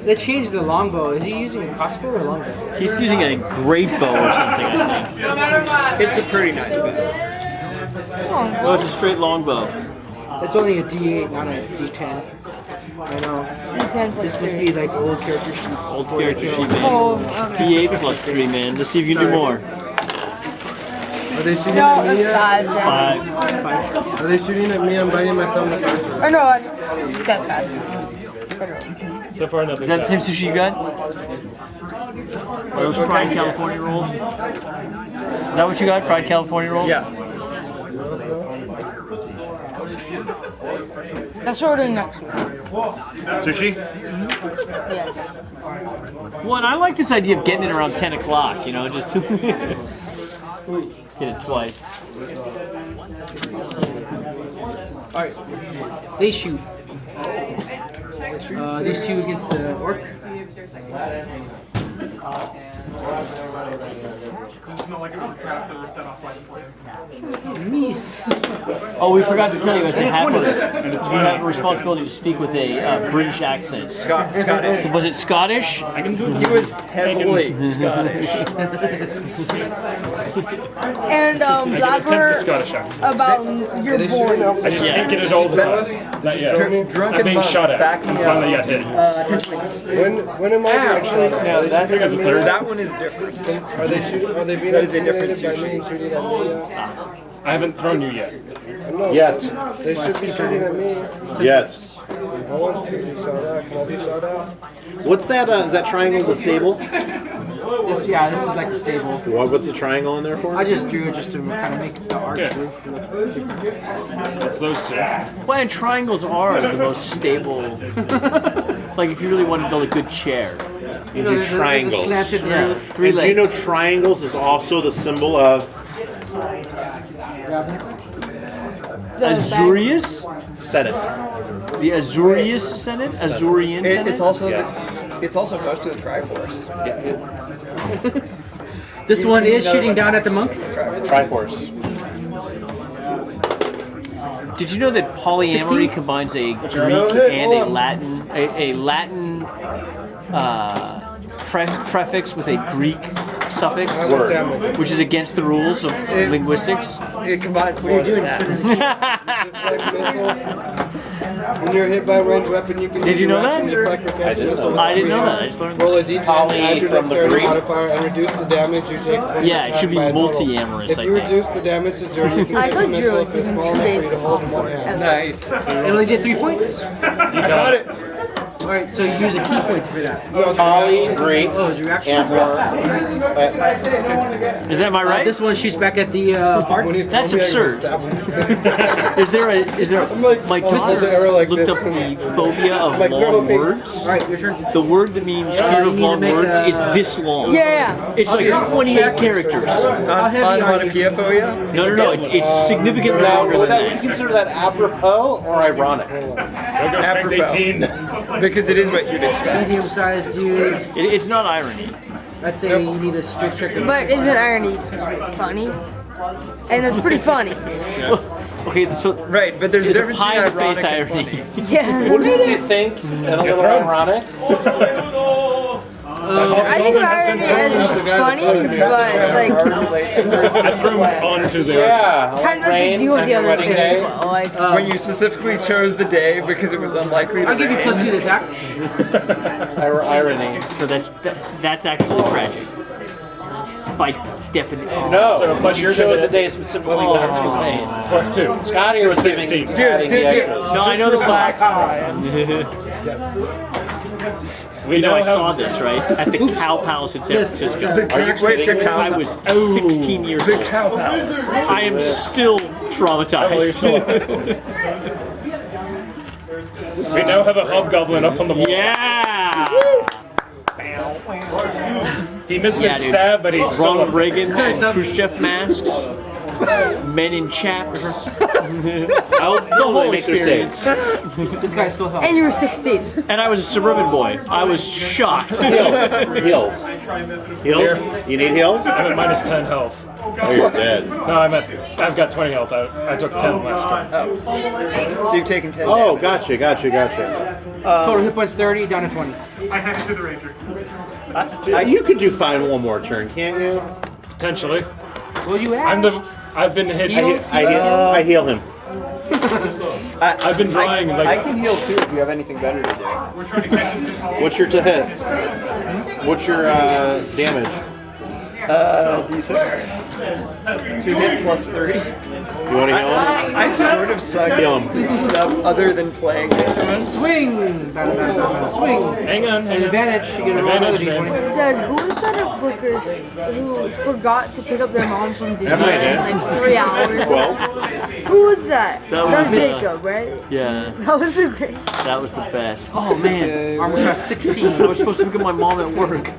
[SPEAKER 1] They changed the longbow. Is he using a crossbow or a longbow?
[SPEAKER 3] He's using a great bow or something, I think.
[SPEAKER 4] It's a pretty nice bow.
[SPEAKER 3] Oh, it's a straight longbow.
[SPEAKER 1] It's only a D8, not a D10. I know.
[SPEAKER 7] D10 plus
[SPEAKER 1] This must
[SPEAKER 7] 3.
[SPEAKER 1] be like old character sheets.
[SPEAKER 3] Old character sheet, man.
[SPEAKER 7] Oh, okay.
[SPEAKER 3] D8 plus 3, man. Let's see if you can do more.
[SPEAKER 8] Are they shooting
[SPEAKER 7] No,
[SPEAKER 8] at me
[SPEAKER 7] that's
[SPEAKER 8] yet?
[SPEAKER 7] 5 then.
[SPEAKER 3] 5.
[SPEAKER 8] Are they shooting at me? I'm biting my thumb.
[SPEAKER 7] Or no, that's 5.
[SPEAKER 5] So far, nothing.
[SPEAKER 3] Is that the same sushi you got? Are those fried California rolls? Is that what you got? Fried California rolls?
[SPEAKER 8] Yeah.
[SPEAKER 7] That's what we're doing next week.
[SPEAKER 6] Sushi?
[SPEAKER 7] Yes.
[SPEAKER 3] Well, and I like this idea of getting it around 10 o'clock, you know, just hit it twice.
[SPEAKER 1] Alright. They shoot. These two against the orc. Nice.
[SPEAKER 3] Oh, we forgot to tell you guys that you have a responsibility to speak with a British accent.
[SPEAKER 4] Scottish.
[SPEAKER 3] Was it Scottish?
[SPEAKER 5] I can do it.
[SPEAKER 4] He was heavily Scottish.
[SPEAKER 7] And
[SPEAKER 5] Attempt the
[SPEAKER 7] Blackbird
[SPEAKER 5] Scottish accent.
[SPEAKER 7] about your board.
[SPEAKER 5] I just can't get it all the time. Not yet. I'm being shot at.
[SPEAKER 4] Back me
[SPEAKER 5] I'm finally got hit.
[SPEAKER 8] When am I actually? No,
[SPEAKER 5] I think that's a third.
[SPEAKER 4] That one is different.
[SPEAKER 8] Are they shooting? Are they being
[SPEAKER 4] That is a different
[SPEAKER 8] intimidated by me and shooting at me?
[SPEAKER 5] I haven't thrown you yet.
[SPEAKER 8] No,
[SPEAKER 6] Yet.
[SPEAKER 8] they should be shooting at me.
[SPEAKER 6] Yet.
[SPEAKER 8] I want to be shot at. Can I be shot at?
[SPEAKER 6] What's that? Is that triangle the stable?
[SPEAKER 1] This is like the stable.
[SPEAKER 6] What's the triangle in there for?
[SPEAKER 1] I just drew it just to kind of make the arch
[SPEAKER 5] Yeah.
[SPEAKER 1] roof.
[SPEAKER 5] That's those two.
[SPEAKER 3] Well, and triangles are the most stable. Like, if you really want to build a good chair.
[SPEAKER 6] You do
[SPEAKER 1] There's a
[SPEAKER 6] triangles.
[SPEAKER 1] slanted
[SPEAKER 3] Yeah,
[SPEAKER 1] roof.
[SPEAKER 3] 3
[SPEAKER 6] And do you know
[SPEAKER 3] legs.
[SPEAKER 6] triangles is also the symbol of
[SPEAKER 3] Azurius?
[SPEAKER 6] Senate?
[SPEAKER 3] The Azurius Senate? Azurian Senate?
[SPEAKER 4] It's also
[SPEAKER 6] Yes.
[SPEAKER 4] it's also most of the Triforce.
[SPEAKER 1] This one is shooting down at the monk.
[SPEAKER 6] Triforce.
[SPEAKER 3] Did you know that polyamory
[SPEAKER 1] 16?
[SPEAKER 3] combines a Greek
[SPEAKER 8] hit,
[SPEAKER 3] and a
[SPEAKER 8] hold on.
[SPEAKER 3] Latin prefix with a Greek suffix,
[SPEAKER 6] Word.
[SPEAKER 3] which is against the rules of linguistics.
[SPEAKER 4] It combines what you're doing.
[SPEAKER 8] Deflect missiles. When you're hit by a ranged weapon, you can
[SPEAKER 3] Did
[SPEAKER 8] use
[SPEAKER 3] you
[SPEAKER 8] your
[SPEAKER 3] know
[SPEAKER 8] action
[SPEAKER 3] that?
[SPEAKER 8] to deflect or catch a missile.
[SPEAKER 3] I didn't know that. I just learned
[SPEAKER 8] Roll
[SPEAKER 3] that.
[SPEAKER 8] a d10,
[SPEAKER 6] Poly
[SPEAKER 8] add your
[SPEAKER 6] from the
[SPEAKER 8] dexterity
[SPEAKER 6] Greek.
[SPEAKER 8] modifier, and reduce the damage you take from
[SPEAKER 3] Yeah,
[SPEAKER 8] the
[SPEAKER 3] it should be
[SPEAKER 8] attack by a total.
[SPEAKER 3] multi-amorous,
[SPEAKER 8] If
[SPEAKER 3] I
[SPEAKER 8] you
[SPEAKER 3] think.
[SPEAKER 8] reduce the damage to 0, you can
[SPEAKER 7] I
[SPEAKER 8] place a
[SPEAKER 7] thought
[SPEAKER 8] missile
[SPEAKER 7] Jules
[SPEAKER 8] if it's
[SPEAKER 7] in
[SPEAKER 8] small
[SPEAKER 7] 2
[SPEAKER 8] enough for you
[SPEAKER 7] days.
[SPEAKER 8] to hold in one hand.
[SPEAKER 4] Nice.
[SPEAKER 1] It only did 3 points?
[SPEAKER 6] I got it.
[SPEAKER 1] Alright, so you use a key point for that.
[SPEAKER 6] Poly, Greek,
[SPEAKER 1] Oh, is your reaction?
[SPEAKER 3] Is that my right?
[SPEAKER 1] This one shoots back at the bard.
[SPEAKER 3] That's absurd. Is there my daughter looked up the phobia of long words.
[SPEAKER 1] Alright, your turn.
[SPEAKER 3] The word that means fear
[SPEAKER 1] you
[SPEAKER 3] of
[SPEAKER 1] need to
[SPEAKER 3] long
[SPEAKER 1] make
[SPEAKER 3] words
[SPEAKER 1] a-
[SPEAKER 3] is this long.
[SPEAKER 7] Yeah.
[SPEAKER 3] It's like 28 characters.
[SPEAKER 1] How heavy are you?
[SPEAKER 4] Onomatopoeia?
[SPEAKER 3] No, it's significantly
[SPEAKER 6] Now,
[SPEAKER 3] longer
[SPEAKER 6] would
[SPEAKER 3] than
[SPEAKER 6] you
[SPEAKER 3] that.
[SPEAKER 6] consider that apropos or ironic?
[SPEAKER 5] I'll go strength
[SPEAKER 4] Apropos.
[SPEAKER 5] 18.
[SPEAKER 4] Because it is what you'd expect.
[SPEAKER 1] Medium-sized dude.
[SPEAKER 3] It's not irony.
[SPEAKER 1] I'd say you need a strict check.
[SPEAKER 7] But isn't irony funny? And it's pretty funny.
[SPEAKER 3] Okay, so
[SPEAKER 4] Right, but there's a
[SPEAKER 3] there's a
[SPEAKER 4] difference
[SPEAKER 3] pie in the
[SPEAKER 4] between
[SPEAKER 3] face
[SPEAKER 4] ironic and
[SPEAKER 3] irony.
[SPEAKER 4] funny.
[SPEAKER 7] Yeah.
[SPEAKER 6] What did you think? And a little ironic?
[SPEAKER 7] I think irony is funny, but like
[SPEAKER 5] I threw him onto the
[SPEAKER 6] Yeah.
[SPEAKER 7] kind of has to
[SPEAKER 6] Rain
[SPEAKER 7] deal with
[SPEAKER 6] and
[SPEAKER 7] the other
[SPEAKER 6] wedding
[SPEAKER 7] thing.
[SPEAKER 6] day.
[SPEAKER 7] Like,
[SPEAKER 4] When you specifically chose the day because it was unlikely to
[SPEAKER 1] I'll give you
[SPEAKER 4] rain.
[SPEAKER 1] +2 to attack.
[SPEAKER 6] Irony.
[SPEAKER 3] No, that's actually tragic. By definition.
[SPEAKER 6] No,
[SPEAKER 5] So, plus
[SPEAKER 6] you
[SPEAKER 5] you're
[SPEAKER 6] chose
[SPEAKER 5] gonna-
[SPEAKER 6] a day specifically not to rain.
[SPEAKER 5] +2.
[SPEAKER 6] Scotty was giving
[SPEAKER 5] 16.
[SPEAKER 6] adding the extras.
[SPEAKER 3] No, I know the facts.
[SPEAKER 5] We
[SPEAKER 3] You know, I
[SPEAKER 5] now
[SPEAKER 3] saw
[SPEAKER 5] have
[SPEAKER 3] this, right? At the Cow Palace in San Francisco.
[SPEAKER 6] Are you
[SPEAKER 4] Wait,
[SPEAKER 6] kidding
[SPEAKER 4] the
[SPEAKER 6] me?
[SPEAKER 4] cow
[SPEAKER 3] I was 16 years old.
[SPEAKER 4] Cow Palace.
[SPEAKER 3] I am still traumatized.
[SPEAKER 5] We now have a hobgoblin up on the wall.
[SPEAKER 3] Yeah!
[SPEAKER 5] He missed
[SPEAKER 3] Yeah,
[SPEAKER 5] his
[SPEAKER 3] dude.
[SPEAKER 5] stab, but he's still
[SPEAKER 3] Ronald
[SPEAKER 5] up.
[SPEAKER 3] Reagan, Khrushchev masks, men in chaps.
[SPEAKER 6] I'll still
[SPEAKER 3] whole
[SPEAKER 6] make their saves.
[SPEAKER 1] This guy's still healthy.
[SPEAKER 7] and you were 16.
[SPEAKER 3] And I was a suburban boy. I was shocked.
[SPEAKER 6] Heals. Heals? You need heals?
[SPEAKER 5] I'm at minus 10 health.
[SPEAKER 6] Oh, you're dead.
[SPEAKER 5] No, I've got 20 health. I took 10 last turn.
[SPEAKER 4] So you've taken 10
[SPEAKER 6] Oh,
[SPEAKER 4] damage.
[SPEAKER 6] gotcha.
[SPEAKER 1] Total hit points 30, down to 20.
[SPEAKER 5] I hacked to the ranger.
[SPEAKER 6] You could do fine one more turn, can't you?
[SPEAKER 5] Potentially.
[SPEAKER 1] Well, you asked.
[SPEAKER 5] I've been hit.
[SPEAKER 6] I heal him.
[SPEAKER 5] I've been drawing
[SPEAKER 4] I
[SPEAKER 5] like.
[SPEAKER 4] can heal too if you have anything better to do.
[SPEAKER 6] What's your to hit? What's your damage?
[SPEAKER 4] D6. 2 hit plus 30.
[SPEAKER 6] You want to heal him?
[SPEAKER 4] I sort of suck
[SPEAKER 6] Heal him.
[SPEAKER 4] at stuff other than playing instruments.
[SPEAKER 1] Swing! Swing!
[SPEAKER 5] Hang on.
[SPEAKER 1] An advantage, you get to roll another
[SPEAKER 5] Advantage,
[SPEAKER 1] d20.
[SPEAKER 7] Dad, who was that at Booker's who forgot to pick up their mom from
[SPEAKER 6] That might
[SPEAKER 7] Disneyland like 3 hours?
[SPEAKER 6] 12.
[SPEAKER 7] Who was that?
[SPEAKER 3] That
[SPEAKER 7] That was
[SPEAKER 3] was,
[SPEAKER 7] Jacob, right?
[SPEAKER 3] Yeah,
[SPEAKER 7] That was the great.
[SPEAKER 3] that was the best.
[SPEAKER 1] Oh man, armor class 16.
[SPEAKER 3] I was supposed to pick up my mom at work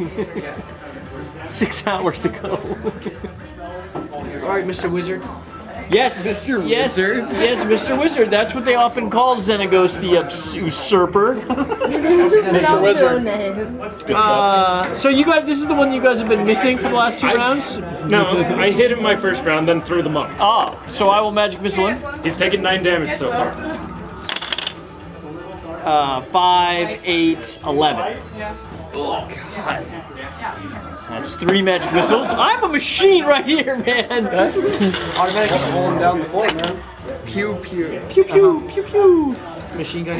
[SPEAKER 3] 6 hours ago.
[SPEAKER 1] Alright, Mr. Wizard.
[SPEAKER 3] Yes,
[SPEAKER 4] Mr.
[SPEAKER 3] yes,
[SPEAKER 4] Wizard?
[SPEAKER 3] yes, Mr. Wizard. That's what they often call Xenagos, the Usurper.
[SPEAKER 7] Mr.
[SPEAKER 6] Wizard.
[SPEAKER 3] So you guys, this is the one you guys have been missing for the last 2 rounds.
[SPEAKER 5] No, I hit him my first round, then threw them up.
[SPEAKER 3] Ah, so I will magic missile him.
[SPEAKER 5] He's taken 9 damage so far.
[SPEAKER 3] 5, 8, 11. That's 3 magic missiles. I'm a machine right here, man.
[SPEAKER 4] Automatic just roll him down the floor, man. Pew pew.
[SPEAKER 3] Pew pew pew pew.
[SPEAKER 1] Machine gun.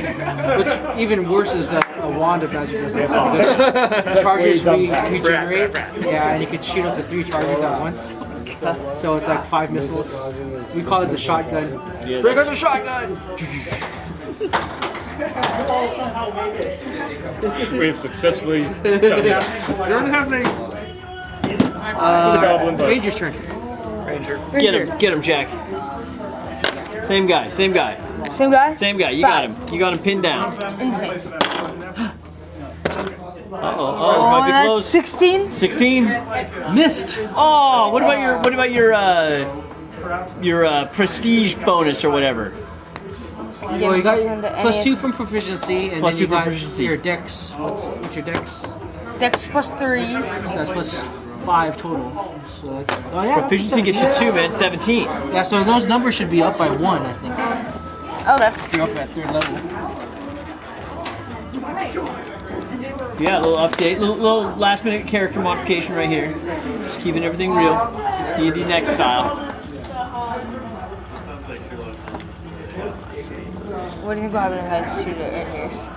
[SPEAKER 1] What's even worse is that a wand of magic missiles. Charges regenerate. Yeah, and you can shoot up to 3 charges at once. So it's like 5 missiles. We call it the shotgun. Break out the shotgun!
[SPEAKER 5] We have successfully done that. Turn happening. For the goblin, but
[SPEAKER 1] Ranger's turn.
[SPEAKER 3] Get him, Jack. Same guy, same guy,
[SPEAKER 7] Same guy?
[SPEAKER 3] same guy. You got him. You got him pinned down.
[SPEAKER 7] In the face.
[SPEAKER 3] Oh,
[SPEAKER 7] Oh,
[SPEAKER 3] might be
[SPEAKER 7] that's
[SPEAKER 3] close.
[SPEAKER 7] 16?
[SPEAKER 3] 16.
[SPEAKER 1] Missed!
[SPEAKER 3] Oh, what about your prestige bonus or whatever?
[SPEAKER 1] Well, you got +2 from proficiency, and
[SPEAKER 3] Plus
[SPEAKER 1] then you
[SPEAKER 3] 2 from
[SPEAKER 1] got
[SPEAKER 3] proficiency.
[SPEAKER 1] your dex. What's your dex?
[SPEAKER 7] Dex plus 3.
[SPEAKER 1] So that's +5 total. So that's, oh yeah,
[SPEAKER 3] Proficiency gets you 2, man. 17.
[SPEAKER 1] Yeah, so those numbers should be up by 1, I think.
[SPEAKER 7] Okay.
[SPEAKER 1] You're up at 3rd level.
[SPEAKER 3] Yeah, a little update, little last minute character modification right here. Just keeping everything real, D&DNext style.
[SPEAKER 7] What do you think about having a head shooter in here?